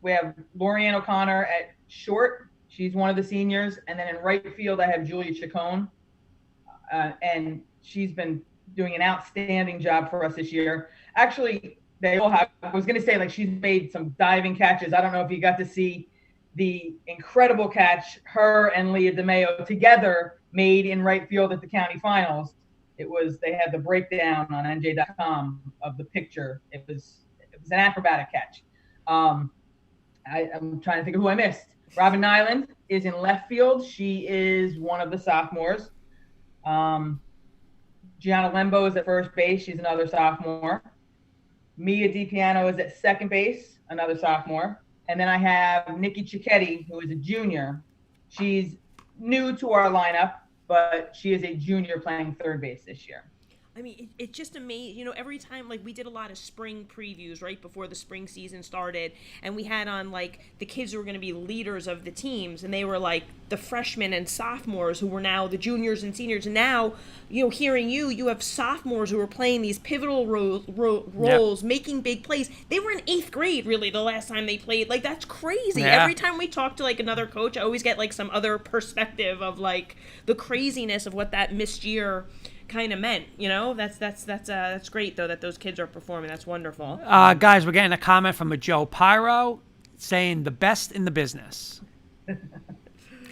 We have Lorianne O'Connor at short. She's one of the seniors. And then in right field, I have Julia Chacon. And she's been doing an outstanding job for us this year. Actually, they all have. I was going to say, like, she's made some diving catches. I don't know if you got to see the incredible catch her and Leah DeMayo together made in right field at the county finals. They had the breakdown on NJ.com of the picture. It was an acrobatic catch. I'm trying to think of who I missed. Robin Nyland is in left field. She is one of the sophomores. Gianna Lembo is at first base. She's another sophomore. Mia DiPiano is at second base, another sophomore. And then I have Nikki Cicchetti, who is a junior. She's new to our lineup, but she is a junior playing third base this year. I mean, it's just amazing. You know, every time, like, we did a lot of spring previews right before the spring season started, and we had on, like, the kids who were going to be leaders of the teams, and they were, like, the freshmen and sophomores who were now the juniors and seniors. And now, you know, hearing you have sophomores who are playing these pivotal roles, making big plays. They were in 8th grade, really, the last time they played. Like, that's crazy. Yeah. Every time we talk to, like, another coach, I always get, like, some other perspective of, like, the craziness of what that missed year kind of meant. You know, that's great though that those kids are performing. That's wonderful. Guys, we're getting a comment from a Joe Pyro saying the best in the business.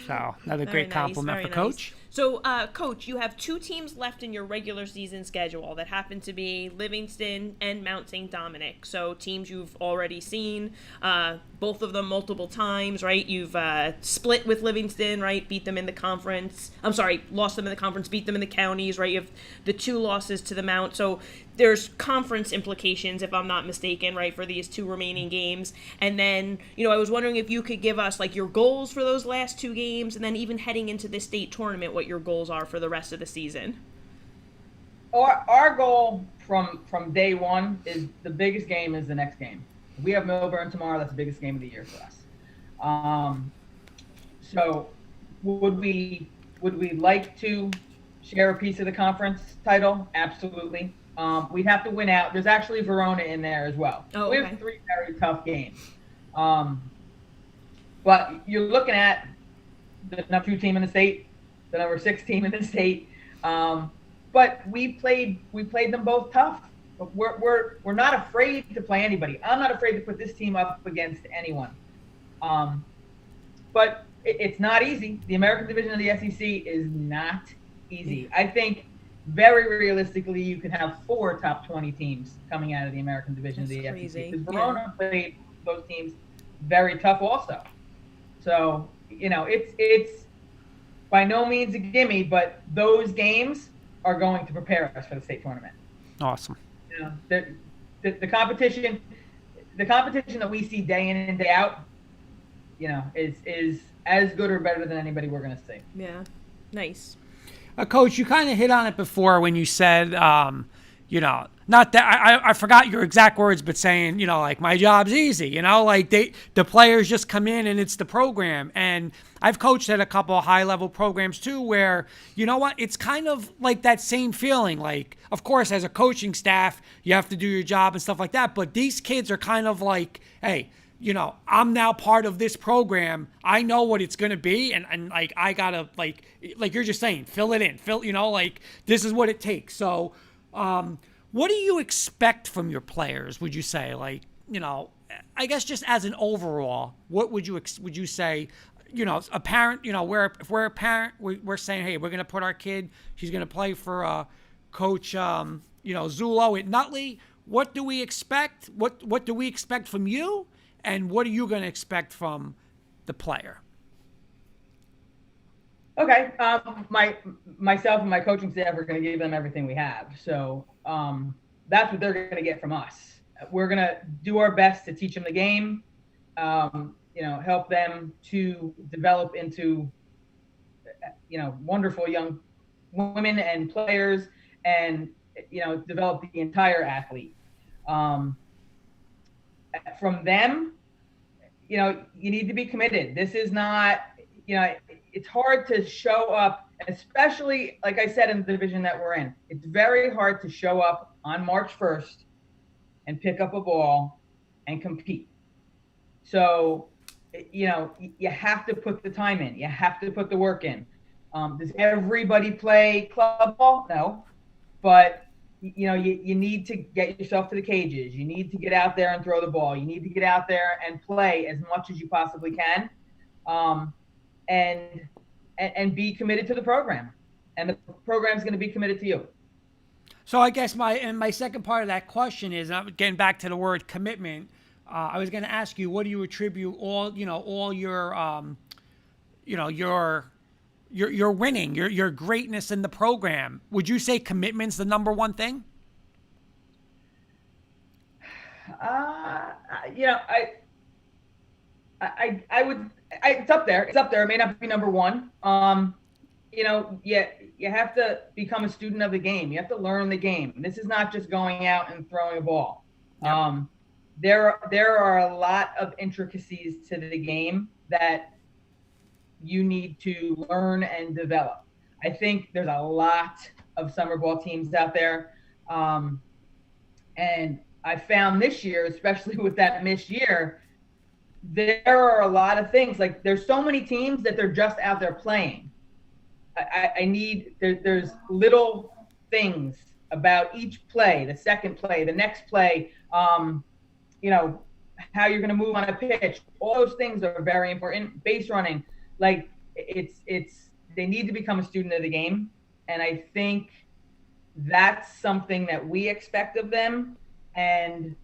So another great compliment for Coach. So, Coach, you have 2 teams left in your regular season schedule that happen to be Livingston and Mount St. Dominic. So, teams you've already seen, both of them multiple times, right? You've split with Livingston, right? Beat them in the conference. Lost them in the conference, beat them in the counties, right? You have the 2 losses to the Mount. So, there's conference implications, if I'm not mistaken, right, for these 2 remaining games. And then, you know, I was wondering if you could give us, like, your goals for those last 2 games, and then even heading into the state tournament, what your goals are for the rest of the season. Our goal from day one is the biggest game is the next game. We have Millburn tomorrow. That's the biggest game of the year for us. So would we like to share a piece of the conference title? Absolutely. We'd have to win out. There's actually Verona in there as well. Oh, we okay. have 3 very tough games. But you're looking at the number 2 team in the state, the number 6 team in the state. But we played them both tough. We're not afraid to play anybody. I'm not afraid to put this team up against anyone. But it's not easy. The American division of the SEC is not easy. I think very realistically you can have 4 top 20 teams coming out of the American division of the SEC. Because Verona played those teams very tough also. So, you know, it's by no means a gimme, but those games are going to prepare us for the state tournament. Awesome. You know, the competition that we see day in and day out, you know, is as good or better than anybody we're going to see. Yeah. Nice. Coach, you kind of hit on it before when you said, you know, not that I forgot your exact words, but saying, you know, like, my job's easy, you know, like the players just come in and it's the program. And I've coached at a couple of high level programs too, where, you know what, it's kind of like that same feeling. Like, of course, as a coaching staff, you have to do your job and stuff like that. But these kids are kind of like, hey, you know, I'm now part of this program. I know what it's going to be. And like, I got to like you're just saying, fill it in, you know, like, this is what it takes. So, what do you expect from your players? Would you say, like, you know, I guess just as an overall, what would you say, you know, a parent, you know, if we're a parent, we're saying, hey, we're going to put our kid, she's going to play for Coach, you know, Zullo at Nutley. What do we expect? What do we expect from you? And what are you going to expect from the player? Okay. Myself and my coaching staff are going to give them everything we have. So that's what they're going to get from us. We're going to do our best to teach them the game, you know, help them to develop into, you know, wonderful young women and players, and, you know, develop the entire athlete. From them, you know, you need to be committed. This is not, you know, it's hard to show up, especially, like I said, in the division that we're in. It's very hard to show up on March 1st and pick up a ball and compete. So, you know, you have to put the time in. You have to put the work in. Does everybody play club ball? No. But, you know, you need to get yourself to the cages. You need to get out there and throw the ball. You need to get out there and play as much as you possibly can. And be committed to the program, and the program's going to be committed to you. So I guess my second part of that question is, and I'm getting back to the word commitment. I was going to ask you, what do you attribute all your, your winning, your greatness in the program? Would you say commitment's the number one thing? I would. It's up there. It's up there. It may not be number one. You have to become a student of the game. You have to learn the game. This is not just going out and throwing a ball. Yep. There are a lot of intricacies to the game that you need to learn and develop. I think there's a lot of summer ball teams out there. And I found this year, especially with that missed year, there are a lot of things. Like, there's so many teams that they're just out there playing. There's little things about each play, the second play, the next play, how you're going to move on a pitch. All those things are very important. Base running, like, they need to become a student of the game. And I think that's something that we expect of them. And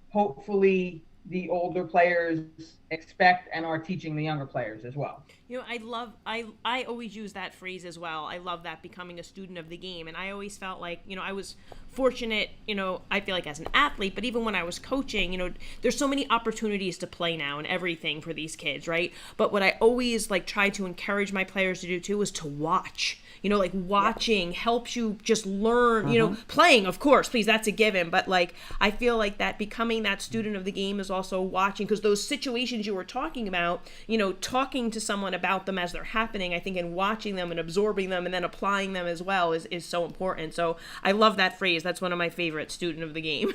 hopefully the older players expect and are teaching the younger players as well. I always use that phrase as well. I love that, becoming a student of the game. And I always felt like, I was fortunate, I feel like as an athlete, but even when I was coaching, there's so many opportunities to play now and everything for these kids, right? But what I always tried to encourage my players to do too was to watch. Watching helps you just learn, playing, of course, please, that's a given. But I feel like that becoming that student of the game is also watching, because those situations you were talking about, talking to someone about them as they're happening, I think, and watching them and absorbing them and then applying them as well is so important. So I love that phrase. That's one of my favorite, student of the game.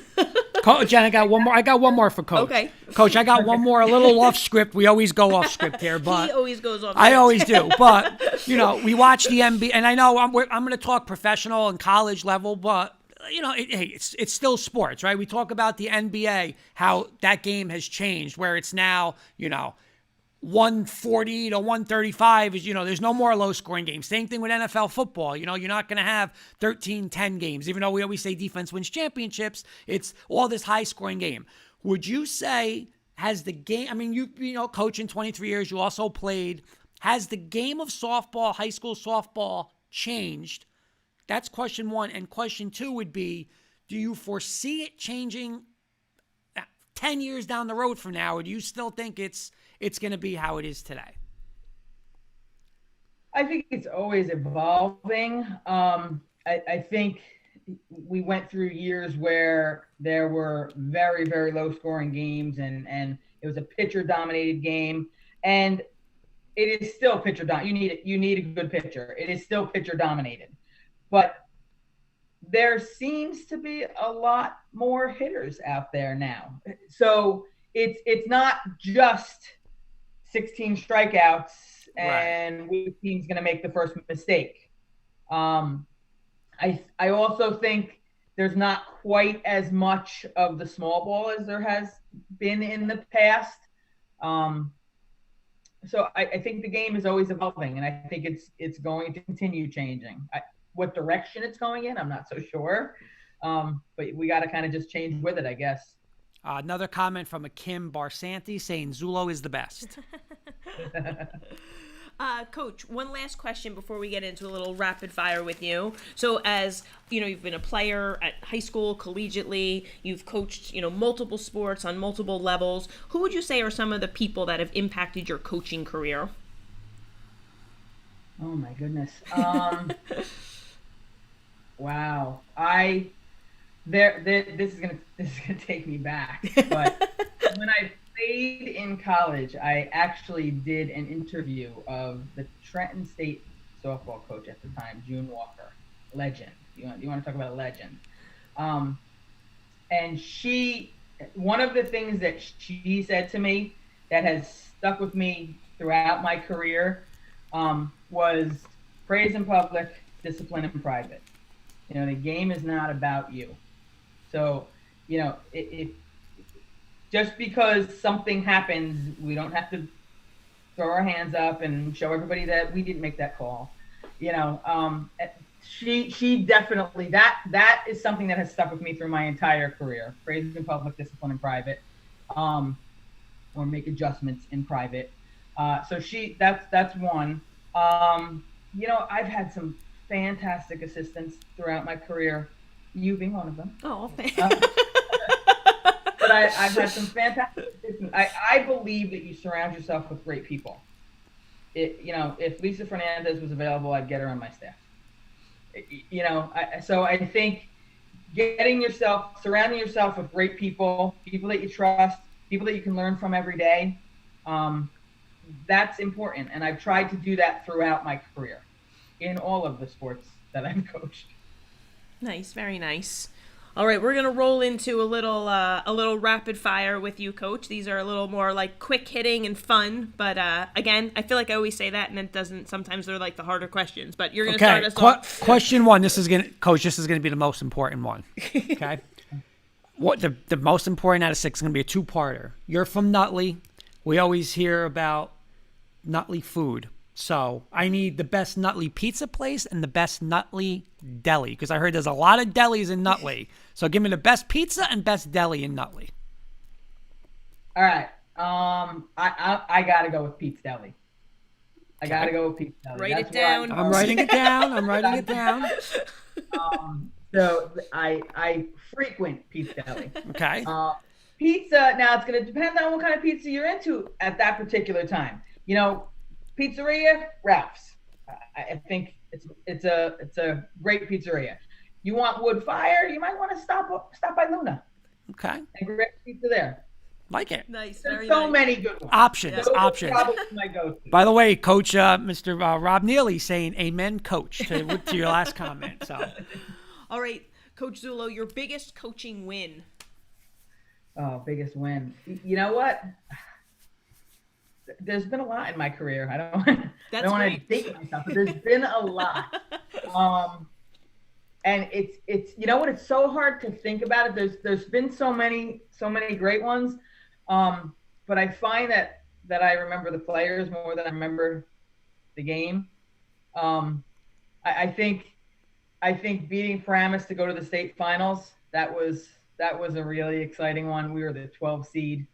Coach, and I got one more for Coach. Okay. Coach, I got one more, a little off script. We always go off script here, but he always goes off script. I always do. But, we watch the NBA, and I know I'm going to talk professional and college level, but it's still sports, right? We talk about the NBA, how that game has changed, where it's now, 140 to 135 is, there's no more low scoring games. Same thing with NFL football. You're not going to have 13-10 games, even though we always say defense wins championships. It's all this high scoring game. Would you say, has the game, coaching 23 years, you also played, has the game of softball, high school softball, changed? That's question one. And question two would be, do you foresee it changing 10 years down the road from now, or do you still think it's going to be how it is today? I think it's always evolving. I think we went through years where there were very, very low scoring games, and it was a pitcher dominated game, and it is still pitcher dominated. You need a good pitcher. It is still pitcher dominated, but there seems to be a lot more hitters out there now. So it's not just 16 strikeouts and which team's going to make the first mistake. I also think there's not quite as much of the small ball as there has been in the past. So I think the game is always evolving, and I think it's going to continue changing. What direction it's going in, I'm not so sure. But we got to kind of just change with it, I guess. Another comment from a Kim Barsanti saying Zullo is the best. Coach, one last question before we get into a little rapid fire with you. So as, you've been a player at high school, collegiately, you've coached, multiple sports on multiple levels. Who would you say are some of the people that have impacted your coaching career? Oh my goodness. Wow. This is gonna take me back. But when I played in college, I actually did an interview of the Trenton State softball coach at the time, June Walker, legend. You want to talk about a legend? And one of the things that she said to me that has stuck with me throughout my career was praise in public, discipline in private. The game is not about you. So, if just because something happens, we don't have to throw our hands up and show everybody that we didn't make that call. She definitely, that is something that has stuck with me through my entire career. Praise in public, discipline in private. or make adjustments in private. So that's one. I've had some fantastic assistants throughout my career, you being one of them. Oh, thanks. But I've had some fantastic assistants. I believe that you surround yourself with great people. If Lisa Fernandez was available, I'd get her on my staff. So I think surrounding yourself with great people that you trust, people that you can learn from every day, that's important. And I've tried to do that throughout my career in all of the sports that I've coached. Nice, very nice. All right, we're gonna roll into a little rapid fire with you, Coach. These are a little more like quick hitting and fun, but again, I feel like I always say that, and it doesn't. Sometimes they're like the harder questions. But you're gonna start us off. Question one. This is gonna be the most important one. Okay. What the most important out of 6 is gonna be a 2-parter. You're from Nutley. We always hear about Nutley food. So I need the best Nutley pizza place and the best Nutley deli, because I heard there's a lot of delis in Nutley. So give me the best pizza and best deli in Nutley. All right. I gotta go with Pete's Deli. I gotta go with Pete's Deli. Write it down. I'm writing it down. I'm writing it down. So I frequent Pete's Deli. Okay. Pizza. Now it's gonna depend on what kind of pizza you're into at that particular time. Pizzeria, Ralph's. I think it's a great pizzeria. You want wood fire? You might want to stop by Luna. Okay. And grab pizza there. Like it. Nice. There's so many good ones. Options. Those Options. are probably my go-to. By the way, Coach, Mr. Rob Neely saying amen, Coach, to your last comment. So. All right, Coach Zullo, your biggest coaching win. Oh, biggest win. You know what? There's been a lot in my career. I don't want to date myself, but there's been a lot. And it's it's so hard to think about it. There's been so many great ones. But I find that I remember the players more than I remember the game. I think beating Paramus to go to the state finals, that was a really exciting one. We were the 12 seed.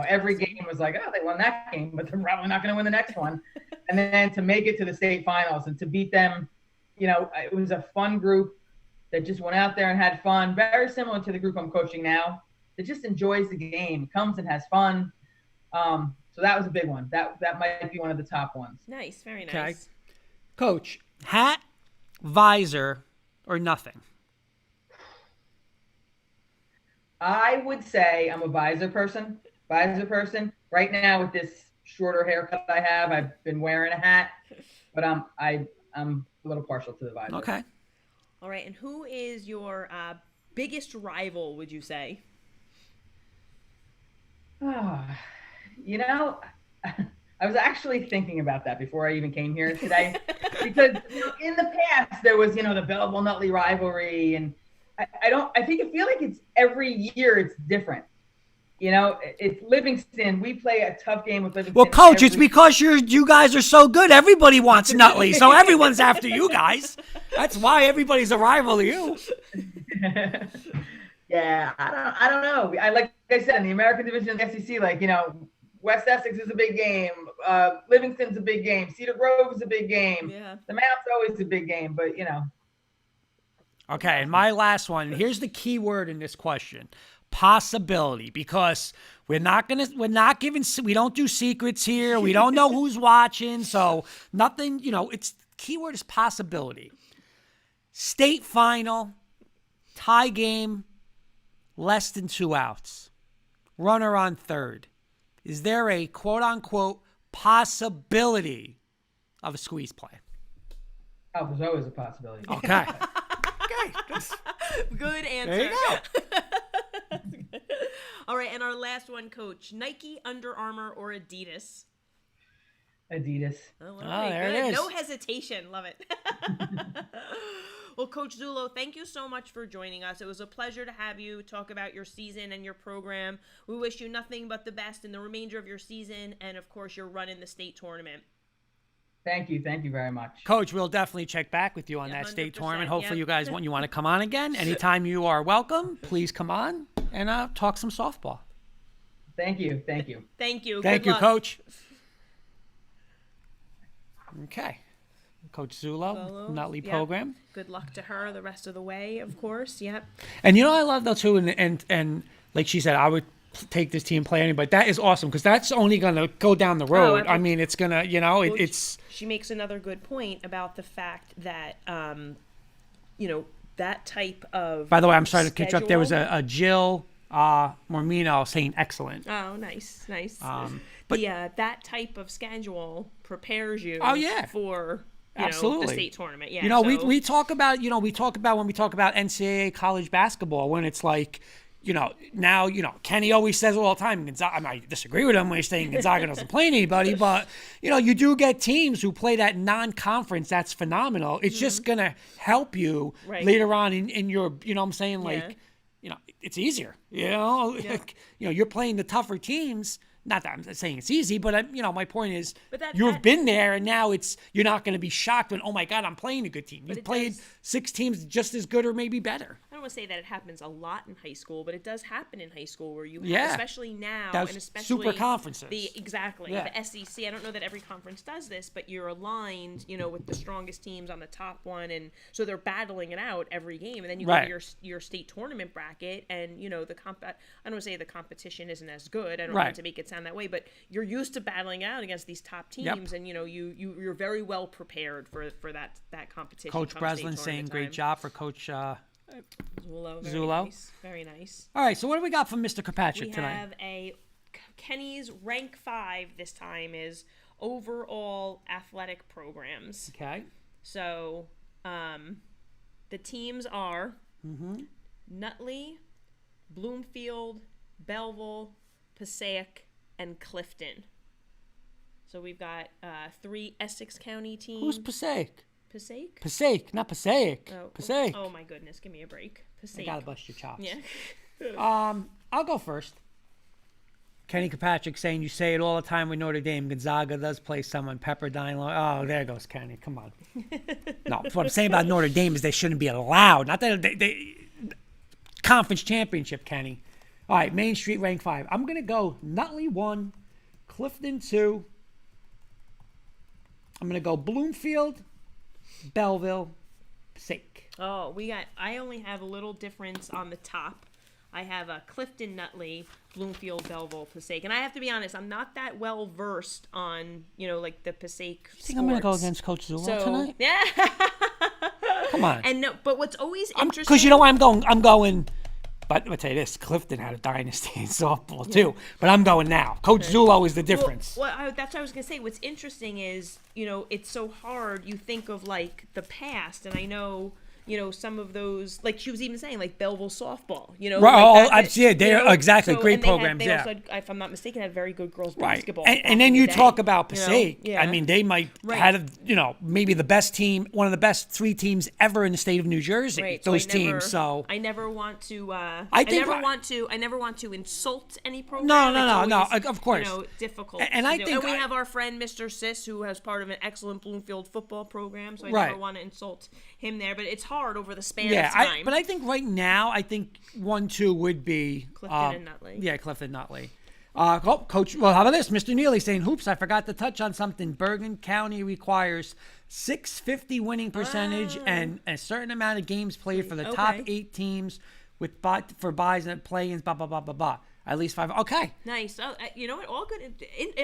Every game was like, oh, they won that game, but they're probably not going to win the next one. And then to make it to the state finals and to beat them, it was a fun group that just went out there and had fun. Very similar to the group I'm coaching now, that just enjoys the game, comes and has fun. So that was a big one. That might be one of the top ones. Nice, very nice. Okay. Coach, hat, visor, or nothing? I would say I'm a visor person. Right now with this shorter haircut I have, I've been wearing a hat, but I'm a little partial to the visor. Okay. All right, and who is your biggest rival, would you say? I was actually thinking about that before I even came here today, because in the past there was, the Belleville Nutley rivalry, and I feel like it's every year it's different. It's Livingston. We play a tough game with Livingston. Well, Coach, it's because you guys are so good. Everybody wants Nutley, so everyone's after you guys. That's why everybody's a rival to you. Yeah, I don't know. Like I said, in the American Division of the SEC, West Essex is a big game. Livingston's a big game. Cedar Grove is a big game. Yeah. The Mount's always a big game, but Okay, and my last one. Here's the key word in this question: possibility. Because we don't do secrets here. We don't know who's watching, so nothing. It's keyword is possibility. State final, tie game, less than 2 outs, runner on third. Is there a quote-unquote possibility of a squeeze play? Oh, there's always a possibility. Okay. Good answer. There you go. All right, and our last one, Coach. Nike, Under Armour, or Adidas? Adidas. Oh, there it is. No hesitation. Love it. Well, Coach Zullo, thank you so much for joining us. It was a pleasure to have you talk about your season and your program. We wish you nothing but the best in the remainder of your season and, of course, your run in the state tournament. Thank you very much. Coach, we'll definitely check back with you on that state tournament. Hopefully you guys want to come on again. Sure. Anytime you are welcome, please come on and talk some softball. Thank you. Thank you. Thank you. Thank Good you, luck. Coach. Okay. Coach Zullo, Zullo, Nutley yep. program. Good luck to her the rest of the way, of course. Yep. And you know what I love though too, and like she said, I would take this team, play anybody. That is awesome because that's only gonna go down the road. I mean, it's gonna, Well, it's. She makes another good point about the fact that, that type of. By the way, I'm sorry to catch up. There was schedule- a Jill Mormino saying excellent. Oh, nice. But that type of schedule prepares you. Oh, yeah. For Absolutely. the state tournament. Yeah. We talk about when we talk about NCAA college basketball when it's like, now Kenny always says all the time. Gonzaga, I disagree with him when he's saying Gonzaga doesn't play anybody, but you do get teams who play that non-conference. That's phenomenal. It's just gonna help you later on in your. What I'm saying, like, it's easier. You're playing the tougher teams. Not that I'm saying it's easy, but my point is you've been there, and now you're not going to be shocked when, oh my God, I'm playing a good team. You've played 6 teams just as good or maybe better. I don't want to say that it happens a lot in high school, but it does happen in high school where you have, especially now, and especially super conferences. The SEC. I don't know that every conference does this, but you're aligned, with the strongest teams on the top one, and so they're battling it out every game, and then you go to your state tournament bracket, and I don't want to say the competition isn't as good. I don't want to make it sound that way, but you're used to battling out against these top teams, and you're very well prepared for that competition. Coach Breslin saying great job for Coach Zullo. Very nice. All right, so what do we got from Mr. Kirkpatrick tonight? We have Kenny's rank 5 this time is overall athletic programs. Okay. So the teams are Nutley, Bloomfield, Belleville, Passaic, and Clifton. So we've got 3 Essex County teams. Who's Passaic? Passaic? Passaic, not Passaic. Passaic. Oh my goodness, give me a break. Passaic. I gotta bust your chops. Yeah. I'll go first. Kenny Kirkpatrick saying you say it all the time with Notre Dame. Gonzaga does play someone. Pepperdine. Oh, there goes Kenny. Come on. No, what I'm saying about Notre Dame is they shouldn't be allowed. Not that they conference championship, Kenny. All right, Main Street rank 5. I'm gonna go Nutley 1, Clifton 2. I'm gonna go Bloomfield, Belleville, Passaic. Oh, I only have a little difference on the top. I have Clifton, Nutley, Bloomfield, Belleville, Passaic. And I have to be honest, I'm not that well versed on, like the Passaic sports. You think I'm going to go against Coach Zullo tonight? Yeah. Come on. And no, but what's always interesting... Because you know why I'm going... But I'll tell you this, Clifton had a dynasty in softball too. But I'm going now. Coach Zullo is the difference. That's what I was going to say. What's interesting is, it's so hard. You think of, like, the past, and I know... some of those, like she was even saying, like Belleville softball, they're exactly great programs. They also, if I'm not mistaken, had very good girls basketball. And then you talk about Passaic. I mean, they might had maybe the best team, one of the best 3 teams ever in the state of New Jersey. Right. Those teams. So I never want to. I never want to insult any program. No. Of course. Difficult. And I think we have our friend Mr. Sis, who has part of an excellent Bloomfield football program. So I never want to insult him there, but it's hard over the span of time. But I think right now, 1-2 would be Clifton and Nutley. Yeah, Clifton Nutley. Coach, well, how about this? Mr. Neely saying, hoops, I forgot to touch on something. Bergen County requires 650 winning percentage and a certain amount of games played for the top 8 teams for buys and play-ins, blah, blah, blah, blah, blah. At least 5. Okay. Nice. Oh, you know what? All good.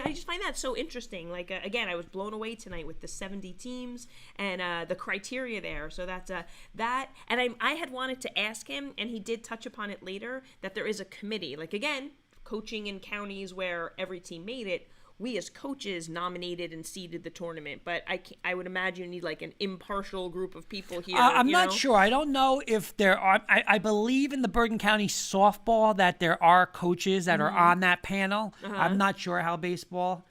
I just find that so interesting. Like, again, I was blown away tonight with the 70 teams and the criteria there. So that's that. And I had wanted to ask him, and he did touch upon it later, that there is a committee. Like, again, coaching in counties where every team made it, we as coaches nominated and seeded the tournament, but I would imagine you need like an impartial group of people here. I'm not sure. I don't know if there are. I believe in the Bergen County softball that there are coaches that are on that panel. I'm not sure how baseball.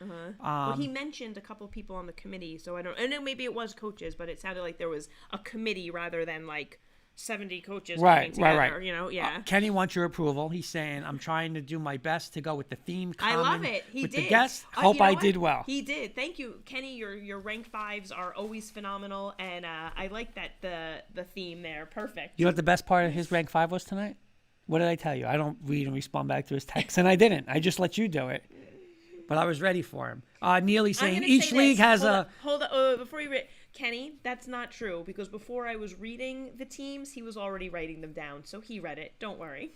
Well, he mentioned a couple of people on the committee, so I don't. And then maybe it was coaches, but it sounded like there was a committee rather than like 70 coaches coming together, yeah. Kenny wants your approval. He's saying, I'm trying to do my best to go with the theme I love it. He with did. the guests. Hope I did well. He did. Thank you, Kenny. Your rank 5s are always phenomenal, and I like that the theme there. Perfect. You know what the best part of his rank 5 was tonight? What did I tell you? I don't read and respond back to his texts, and I didn't. I just let you do it. But I was ready for him. Neely I'm saying gonna each say league this. has Hold on. Before you read, Kenny, that's not true because before I was reading the teams, he was already writing them down, so he read it. Don't worry.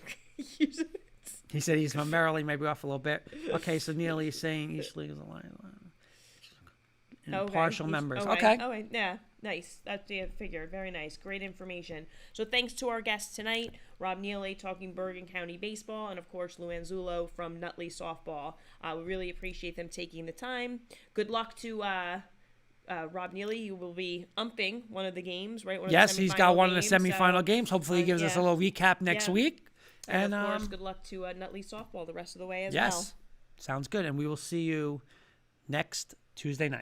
He said he's primarily maybe off a little bit. Okay, so Neely is saying each league is a line. Partial members. Okay. Okay. Yeah. Nice. That's the figure. Very nice. Great information. So thanks to our guests tonight, Rob Neely talking Bergen County Baseball, and of course Luann Zullo from Nutley Softball. We really appreciate them taking the time. Good luck to Rob Neely. You will be umping one of the games, right? Yes, he's got one of the semifinal games. Hopefully he gives us a yeah. little recap next week. And of course, good luck to Nutley Softball the rest of the way as well. Yes. Sounds good. And we will see you next Tuesday night.